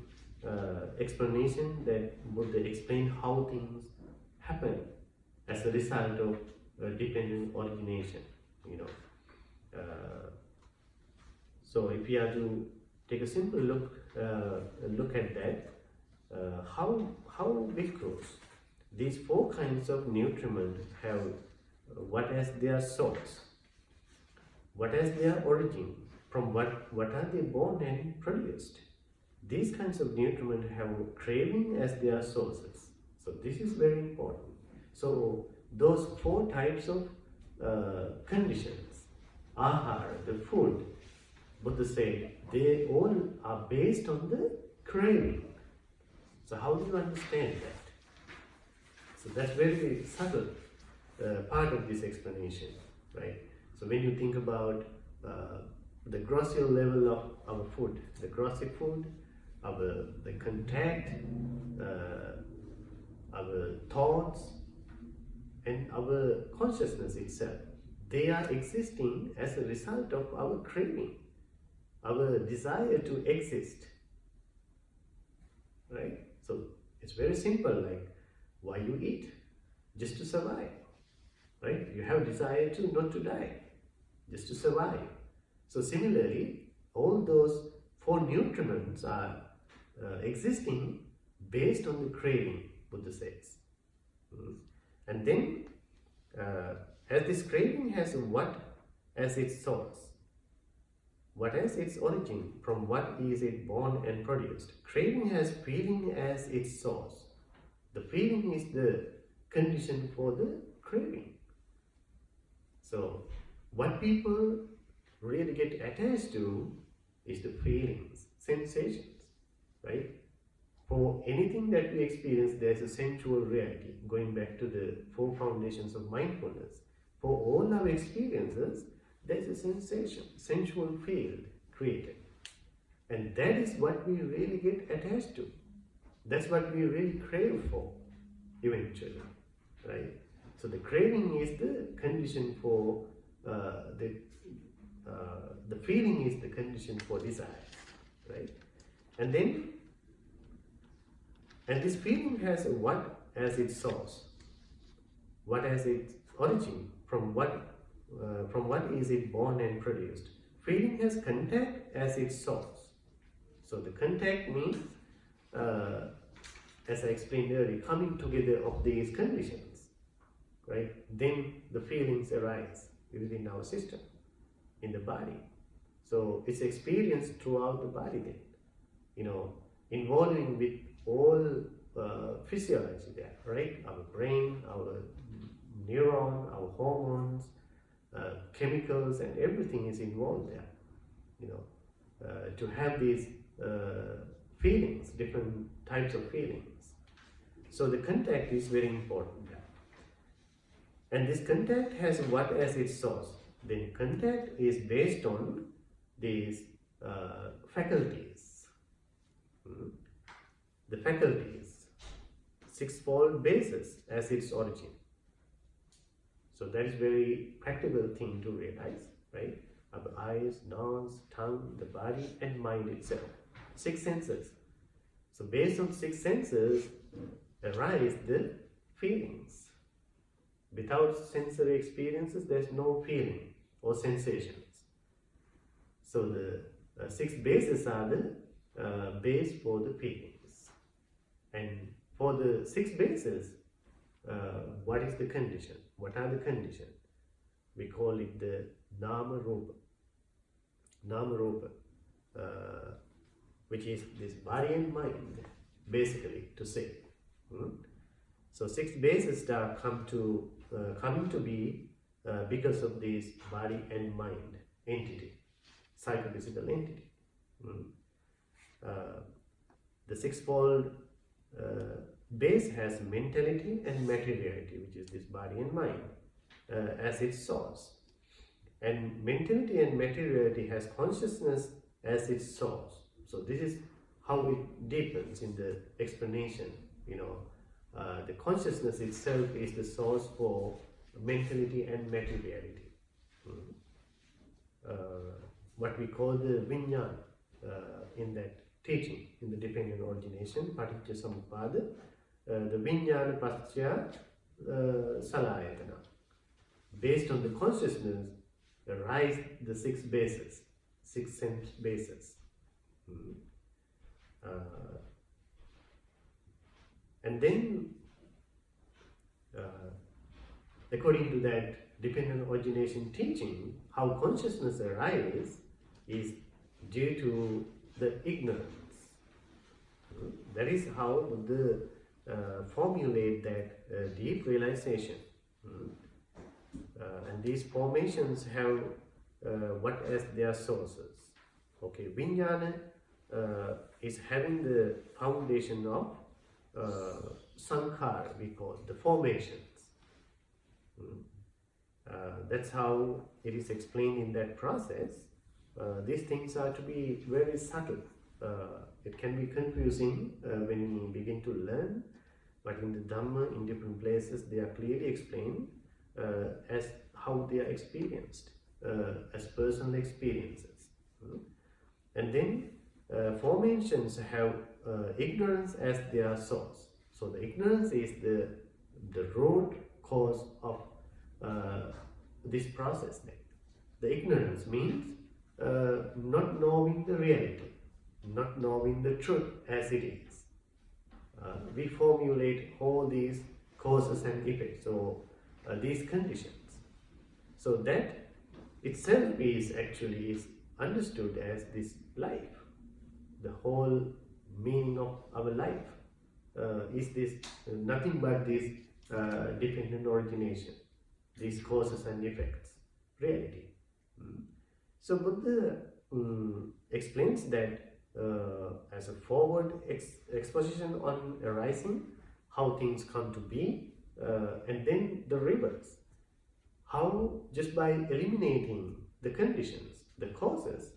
explanation that Buddha explained how things happen as a result of dependent origination. So if we are to take a simple look at that, how bhikkhus, these four kinds of nutriment have what as their source, what as their origin, from what are they born and produced. These kinds of nutriment have craving as their sources. So this is very important. So those four types of conditions, ahara, the food, Buddha said, they all are based on the craving. So how do you understand that? So that's very subtle part of this explanation, right? So when you think about the grossier level of our food, the grossier food, the contact, our thoughts, and our consciousness itself, they are existing as a result of our craving, our desire to exist, right? So it's very simple, like why you eat? Just to survive, right? You have desire to not to die, just to survive. So similarly, all those four nutriments are existing based on the craving, Buddha says. And then, as this craving has what as its source? What as its origin? From what is it born and produced? Craving has feeling as its source. The feeling is the condition for the craving. So, what people really get attached to is the feelings, sensations, right? For anything that we experience, there's a sensual reality, going back to the four foundations of mindfulness. For all our experiences, there's a sensation, sensual field created. And that is what we really get attached to. That's what we really crave for, eventually, right? So the craving is the condition for, the feeling is the condition for desire, right? And then, and this feeling has what as its source? What as its origin? From what is it born and produced? Feeling has contact as its source. So the contact means, as I explained earlier, coming together of these conditions, right? Then the feelings arise within our system, in the body. So it's experienced throughout the body then, involving with all physiology there, right? Our brain, our neuron, our hormones, chemicals and everything is involved there, you know, to have these feelings, different types of feelings. So the contact is very important there. And this contact has what as its source? Then contact is based on these faculties. The faculties, sixfold basis as its origin. So that is very practical thing to realize, right? Our eyes, nose, tongue, the body and mind itself. 6 senses. So based on 6 senses arise the feelings. Without sensory experiences, there is no feeling or sensations. So the 6 bases are the base for the feelings. And for the 6 bases, what is the condition? What are the conditions? We call it the Dhamma Rupa. Dhamma Rupa, which is this body and mind, basically, to say. So 6 bases are coming to be because of this body and mind entity, psychophysical entity. The sixfold base has mentality and materiality, which is this body and mind, as its source. And mentality and materiality has consciousness as its source. So this is how it deepens in the explanation, you know. The consciousness itself is the source for mentality and materiality. What we call the vinyana in that teaching, in the dependent origination, paticca samuppada, the vinyana pascha salayatana. Based on the consciousness, arise the 6 bases, 6 sense bases. And then, according to that dependent origination teaching, how consciousness arises is due to the ignorance. That is how Buddha formulate that deep realization. And these formations have what as their sources. Okay, Vijnana is having the foundation of Sankhaya, we call the formations. That's how it is explained in that process. These things are to be very subtle. It can be confusing when we begin to learn, but in the Dhamma, in different places, they are clearly explained as how they are experienced, as personal experiences. And then formations have ignorance as their source. So the ignorance is the root cause of this process. The ignorance means not knowing the reality, not knowing the truth as it is. We formulate all these causes and effects, so these conditions. So that itself is actually understood as this life. The whole meaning of our life is this nothing but this dependent origination, these causes and effects, reality. So Buddha explains that as a forward exposition on arising, how things come to be, and then the rebirth. How just by eliminating the conditions, the causes,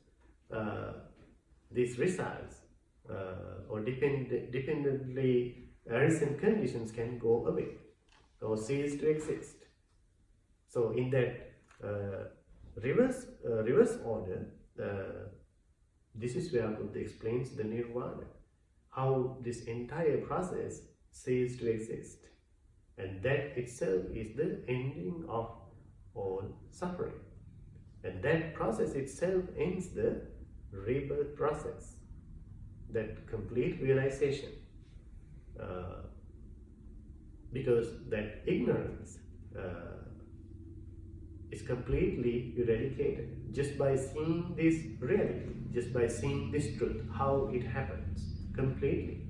these results or dependently arisen conditions can go away or cease to exist. So in that reverse order, this is where Buddha explains the nirvana, how this entire process ceases to exist, and that itself is the ending of all suffering, and that process itself ends the rebirth process, that complete realization, because that ignorance is completely eradicated just by seeing this reality, just by seeing this truth, how it happens completely.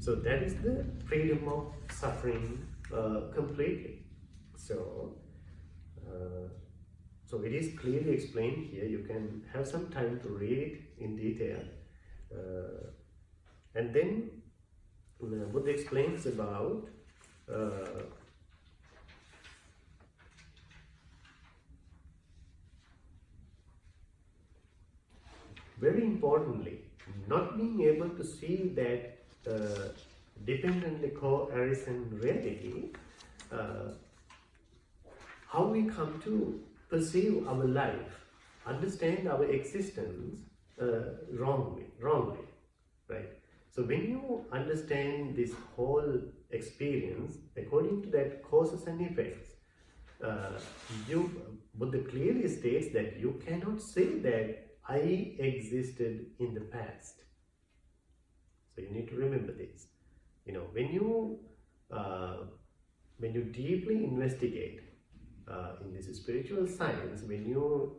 So that is the freedom of suffering completely. So So it is clearly explained here. You can have some time to read it in detail. And then Buddha explains about very importantly, not being able to see that dependently co-arisen reality, how we come to perceive our life, understand our existence wrongly, right? So when you understand this whole experience according to that causes and effects, Buddha clearly states that you cannot say that I existed in the past. So you need to remember this. When you deeply investigate in this spiritual science, when you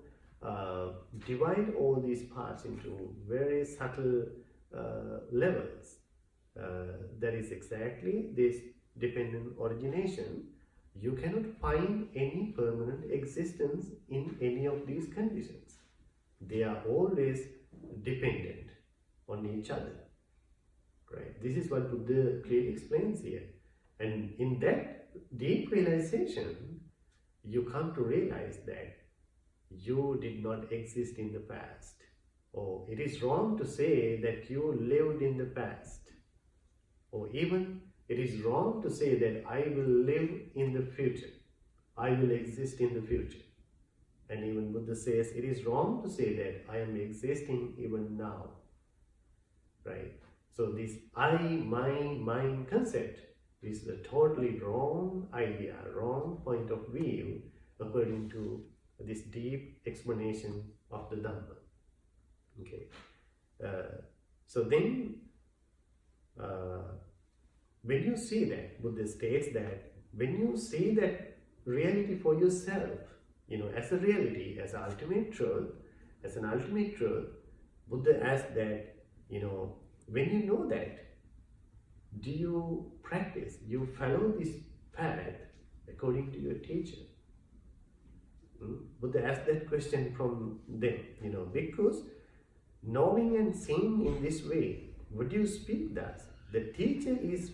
divide all these parts into very subtle levels, that is exactly this dependent origination. You cannot find any permanent existence in any of these conditions. They are always dependent on each other, right? This is what Buddha clearly explains here. And in that deep realization, you come to realize that you did not exist in the past. Or it is wrong to say that you lived in the past. Or even it is wrong to say that I will live in the future. I will exist in the future. And even Buddha says it is wrong to say that I am existing even now. Right? So this I, mine concept is a totally wrong idea, wrong point of view according to this deep explanation of the Dhamma. Okay. So then, when you see that, Buddha states that when you see that reality for yourself, as a reality, as an ultimate truth, Buddha asks that, when you know that, do you practice, you follow this path according to your teacher? Buddha asked that question from them, because knowing and seeing in this way, would you speak thus? The teacher is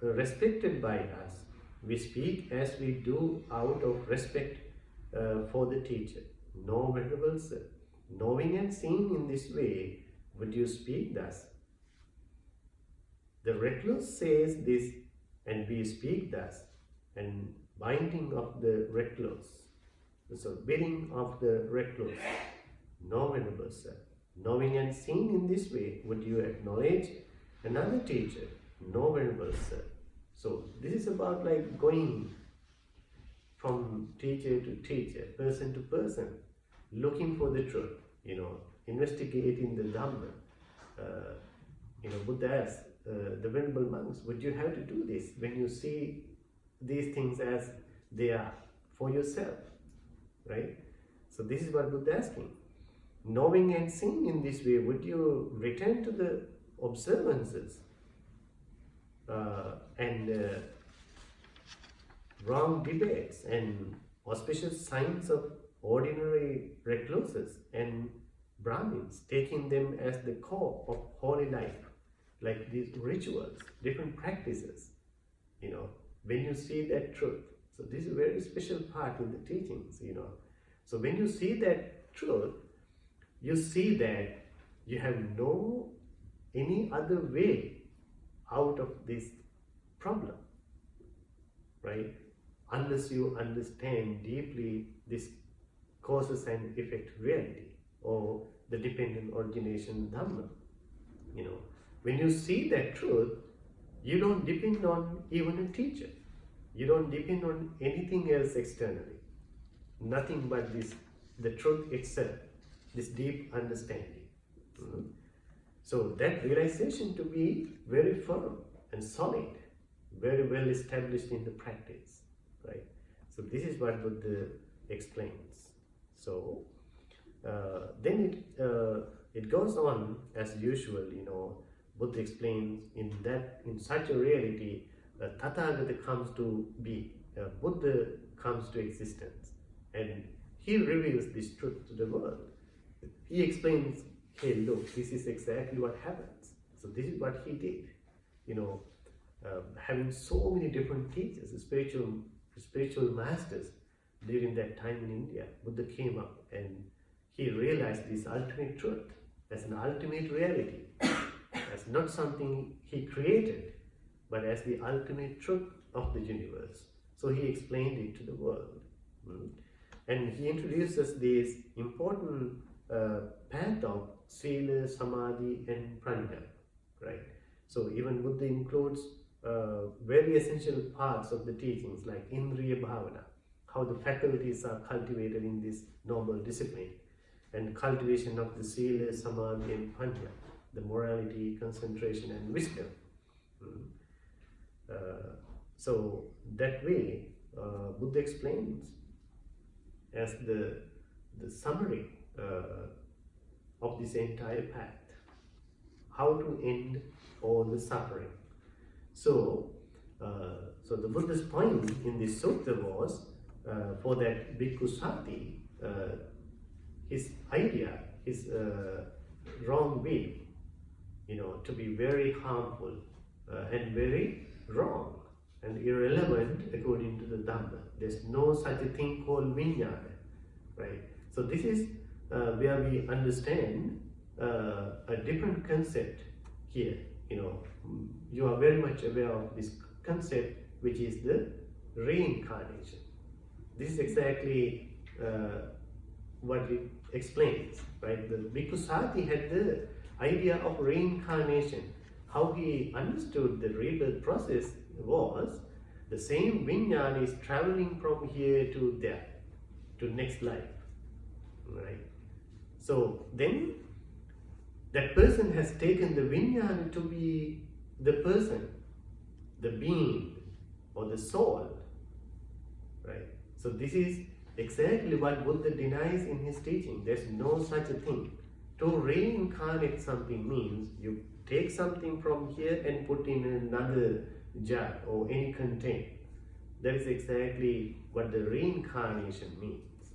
respected by us. We speak as we do out of respect for the teacher. No, Venerable Sir, knowing and seeing in this way, would you speak thus? The recluse says this, and we speak thus, and binding of the recluse. So, bidding of the recluse. No, Venerable Sir, knowing and seeing in this way, would you acknowledge another teacher? No, Venerable Sir. So, this is about like going from teacher to teacher, person to person, looking for the truth, investigating the Dhamma. Buddha asks the Venerable monks, would you have to do this when you see these things as they are for yourself, right? So this is what Buddha is asking. Knowing and seeing in this way, would you return to the observances and wrong debates and auspicious signs of ordinary recluses and Brahmins, taking them as the core of holy life, like these rituals, different practices, when you see that truth. So this is a very special part in the teachings, So when you see that truth, you see that you have no any other way out of this problem, right? Unless you understand deeply this causes and effect reality or the dependent origination Dhamma. When you see that truth, you don't depend on even a teacher. You don't depend on anything else externally. Nothing but the truth itself, this deep understanding. So that realization to be very firm and solid, very well established in the practice, right? So this is what Buddha explains. So then it goes on as usual, Buddha explains in such a reality, Tathagata comes to be, Buddha comes to existence. And he reveals this truth to the world. He explains, hey, look, this is exactly what happens. So this is what he did. Having so many different teachers, spiritual masters during that time in India, Buddha came up and he realized this ultimate truth as an ultimate reality, as not something he created, but as the ultimate truth of the universe. So he explained it to the world. And he introduces this important path of Sila, Samadhi and Prajna, right? So even Buddha includes very essential parts of the teachings like Indriya Bhavana, how the faculties are cultivated in this noble discipline, and cultivation of the Sila, Samadhi and Prajna, the morality, concentration and wisdom. So that way, Buddha explains as the summary of this entire path, how to end all the suffering. So the Buddha's point in this sutta was for that Bhikkhu Sati, his idea, his wrong view, to be very harmful and very wrong and irrelevant according to the Dhamma. There's no such a thing called vijnana, right? So this is where we understand a different concept here. You are very much aware of this concept, which is the reincarnation. This is exactly what it explains, right? The Bhikkhu Sati had the idea of reincarnation. How he understood the rebirth process was the same vijnana is traveling from here to there, to next life, right? So then that person has taken the vijnana to be the person, the being or the soul, right? So this is exactly what Buddha denies in his teaching. There's no such a thing. To reincarnate something means you take something from here and put in another jar or any container. That is exactly what the reincarnation means.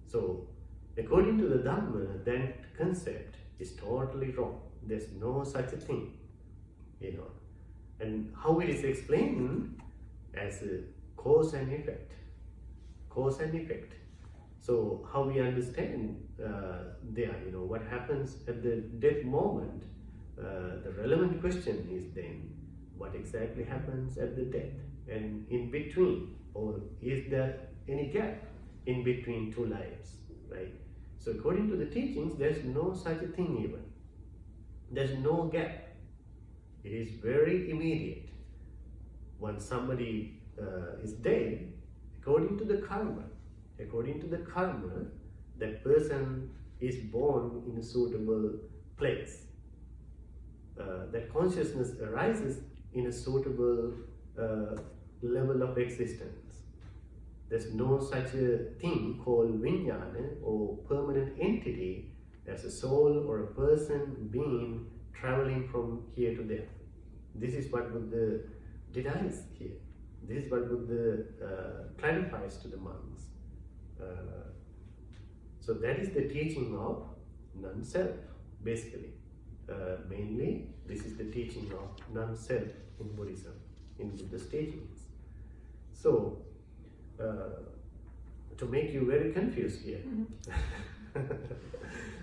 So according to the Dhamma, that concept is totally wrong. There's no such a thing, And how it is explained as a cause and effect. Cause and effect. So how we understand there, what happens at the death moment, the relevant question is then, what exactly happens at the death and in between, or is there any gap in between two lives, right? So according to the teachings, there's no such a thing even. There's no gap. It is very immediate. Once somebody is dead, according to the karma, that person is born in a suitable place. That consciousness arises in a suitable level of existence. There's no such a thing called vijnana or permanent entity as a soul or a person, being traveling from here to there. This is what Buddha denies here. This is what Buddha clarifies to the monks. So that is the teaching of non-self, basically. Mainly, this is the teaching of non-self in Buddhism, in Buddha's teachings. So, to make you very confused here,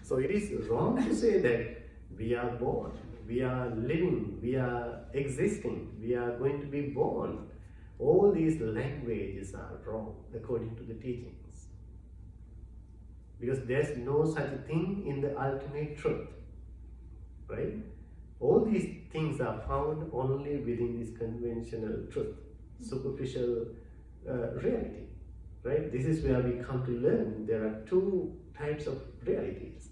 so it is wrong to say that we are born, we are living, we are existing, we are going to be born. All these languages are wrong according to the teachings. Because there's no such a thing in the ultimate truth, right? All these things are found only within this conventional truth, superficial reality, right? This is where we come to learn there are two types of realities,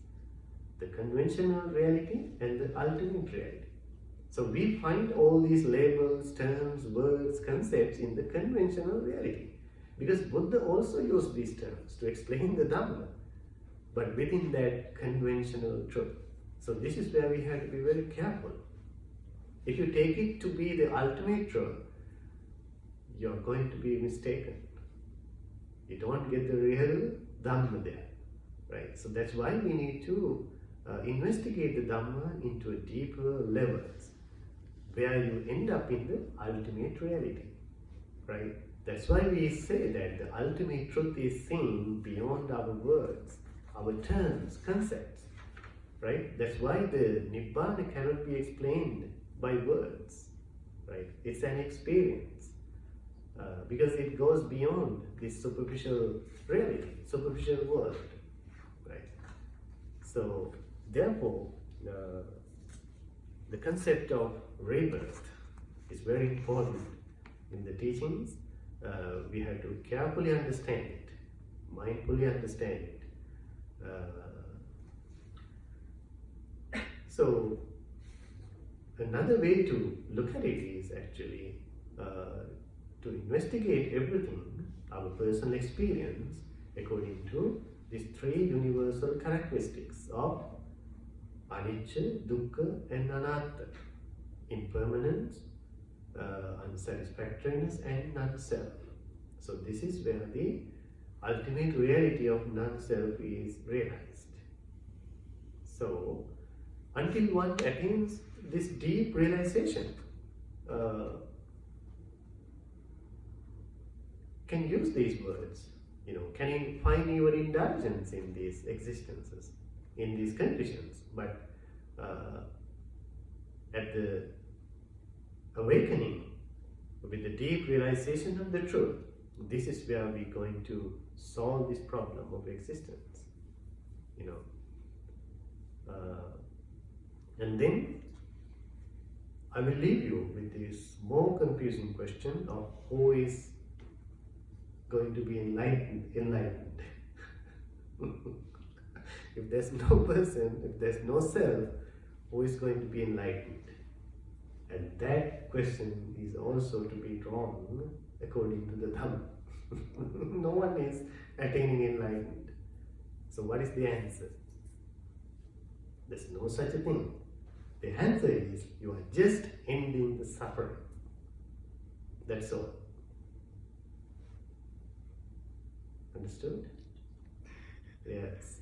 the conventional reality and the ultimate reality. So we find all these labels, terms, words, concepts in the conventional reality, because Buddha also used these terms to explain the Dhamma, but within that conventional truth. So this is where we have to be very careful. If you take it to be the ultimate truth, you're going to be mistaken. You don't get the real Dhamma there, right? So that's why we need to investigate the Dhamma into a deeper levels, where you end up in the ultimate reality, right? That's why we say that the ultimate truth is seen beyond our words, our terms, concepts, right? That's why the Nibbana cannot be explained by words, right? It's an experience, because it goes beyond this superficial reality, superficial world, right? So, therefore, the concept of rebirth is very important in the teachings. We have to carefully understand it, mindfully understand it. So, another way to look at it is actually to investigate everything, our personal experience, according to these three universal characteristics of anicca, dukkha and anatta: impermanence, unsatisfactoriness and non-self. So this is where the ultimate reality of non-self is realized. So until one attains this deep realization, can use these words, can you find your indulgence in these existences, in these conditions, but at the awakening, with the deep realization of the truth, this is where we're going to solve this problem of existence, and then I will leave you with this more confusing question of who is going to be enlightened. If there's no person, if there's no self, who is going to be enlightened? And that question is also to be drawn according to the Dhamma. No one is attaining enlightenment. So what is the answer? There's no such a thing. The answer is, you are just ending the suffering. That's all. Understood? Yes.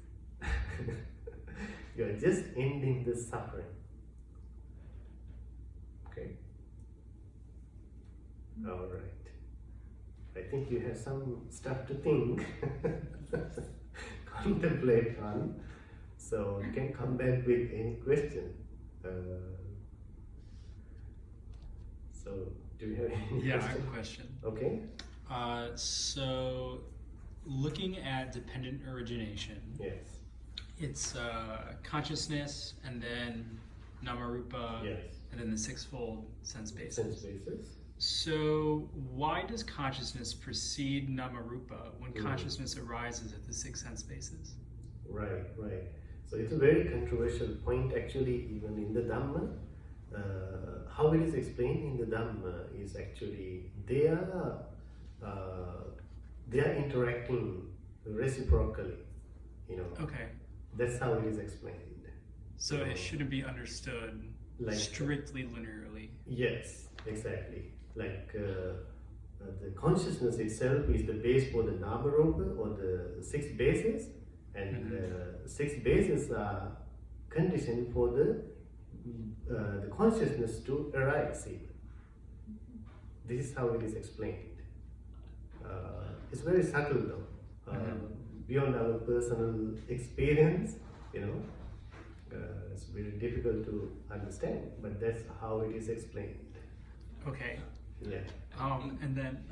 You are just ending the suffering. Okay? All right. I think you have some stuff to think, contemplate on. So you can come back with any question. So do you have any Yeah, question? I have a question. Okay. So looking at dependent origination, Yes. it's consciousness and then namarupa, Yes. and then the sixfold sense basis. Sense basis. So why does consciousness precede namarupa when consciousness arises at the six sense bases? Right, right. So it's a very controversial point actually, even in the Dhamma. How it is explained in the Dhamma is actually they are interacting reciprocally, Okay. That's how it is explained. So it shouldn't be understood Like- strictly linearly. Yes, exactly. Like the consciousness itself is the base for the Namarupa, or the six bases, and six bases are conditioned for the consciousness to arise even. This is how it is explained. It's very subtle though, beyond our personal experience, it's very difficult to understand, but that's how it is explained. Okay. Yeah. And then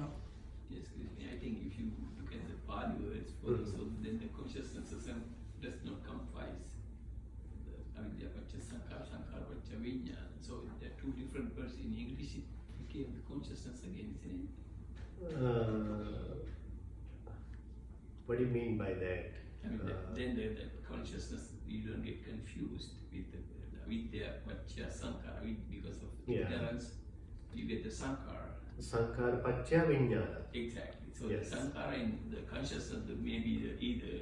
Yes, I think if you look at the Pali words, so then the consciousness does not comprise. They are Pacha Sankhara, Sankhara, Pacha Vijnana. So there are two different words in English. It became the consciousness again, isn't it? What do you mean by that? I mean, then the consciousness, you don't get confused with the Pacha Sankhara, because of ignorance. You get the Sankhara. Sankhara Pacha Vijnana. Exactly. So Yes. the Sankhara in the consciousness may be either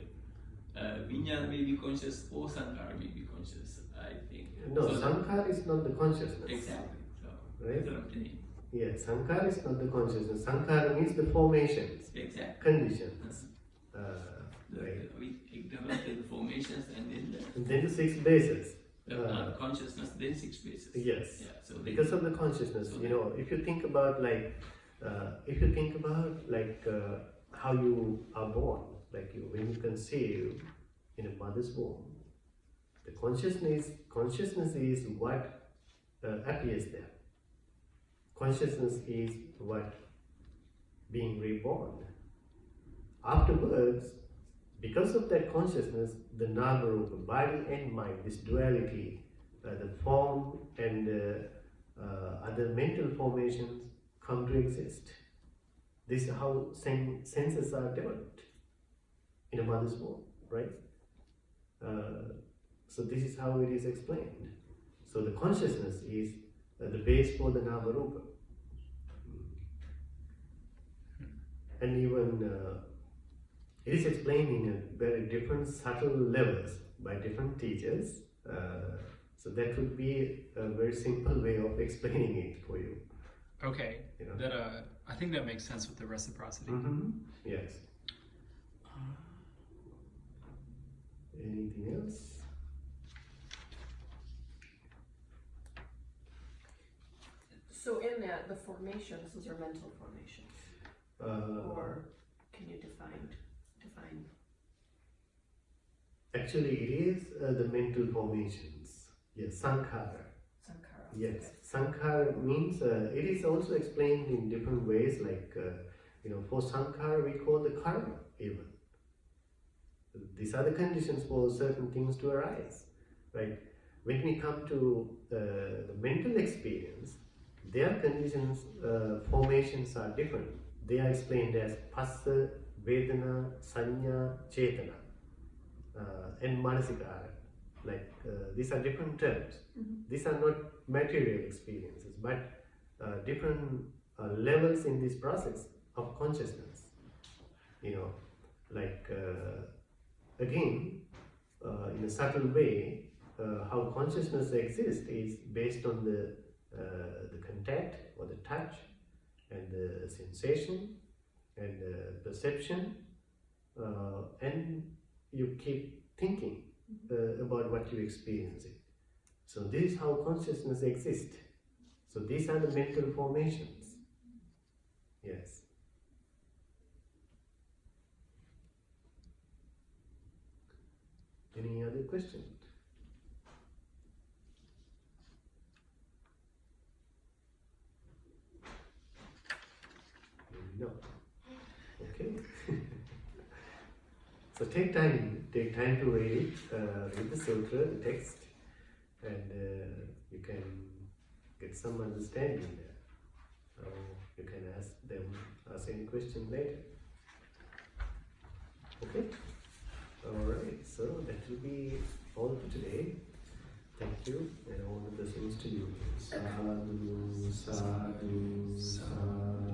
Vijnana may be conscious or Sankhara may be conscious, I think. No, so Sankhara is not the consciousness. Exactly. So Right. that's what I'm saying. Yes, sankhara is not the consciousness. Sankhara means the formations, Exactly. conditions. Right. Ignorance, then the formations, and then the 6 bases. the consciousness, then 6 bases. Yes. Yeah, so Because of the consciousness, you know, if you think about how you are born, like when you conceive in a mother's womb, the consciousness is what appears there. Consciousness is what being reborn. Afterwards, because of that consciousness, the nama rupa, body and mind, this duality, the form and other mental formations come to exist. This is how senses are developed in a mother's womb, right? So this is how it is explained. So the consciousness is the base for the nama rupa. And even it is explained in a very different subtle levels by different teachers. So that would be a very simple way of explaining it for you. Okay, You know? that I think that makes sense with the reciprocity. Yes. Anything else? So in that, the formations, those are mental formations, or can you define? Actually, it is the mental formations. Yes, sankhara. Sankhara. Yes, Okay. sankhara means it is also explained in different ways. Like for sankhara we call the karma even. These are the conditions for certain things to arise, right? When we come to the mental experience, their conditions, formations are different. They are explained as phassa, vedana, sanya, chetana, and manasikara. Like these are different terms. These are not material experiences, but different levels in this process of consciousness. Again, in a subtle way, how consciousness exists is based on the contact or the touch and the sensation and the perception, and you keep thinking about what you experience it. So this is how consciousness exists. So these are the mental formations. Yes. Any other questions? No. Okay. So take time to read the sutra, the text, and you can get some understanding there. You can ask any question later. Okay? Alright, so that will be all for today. Thank you, and all the blessings to you. Sadhu, sadhu, sadhu.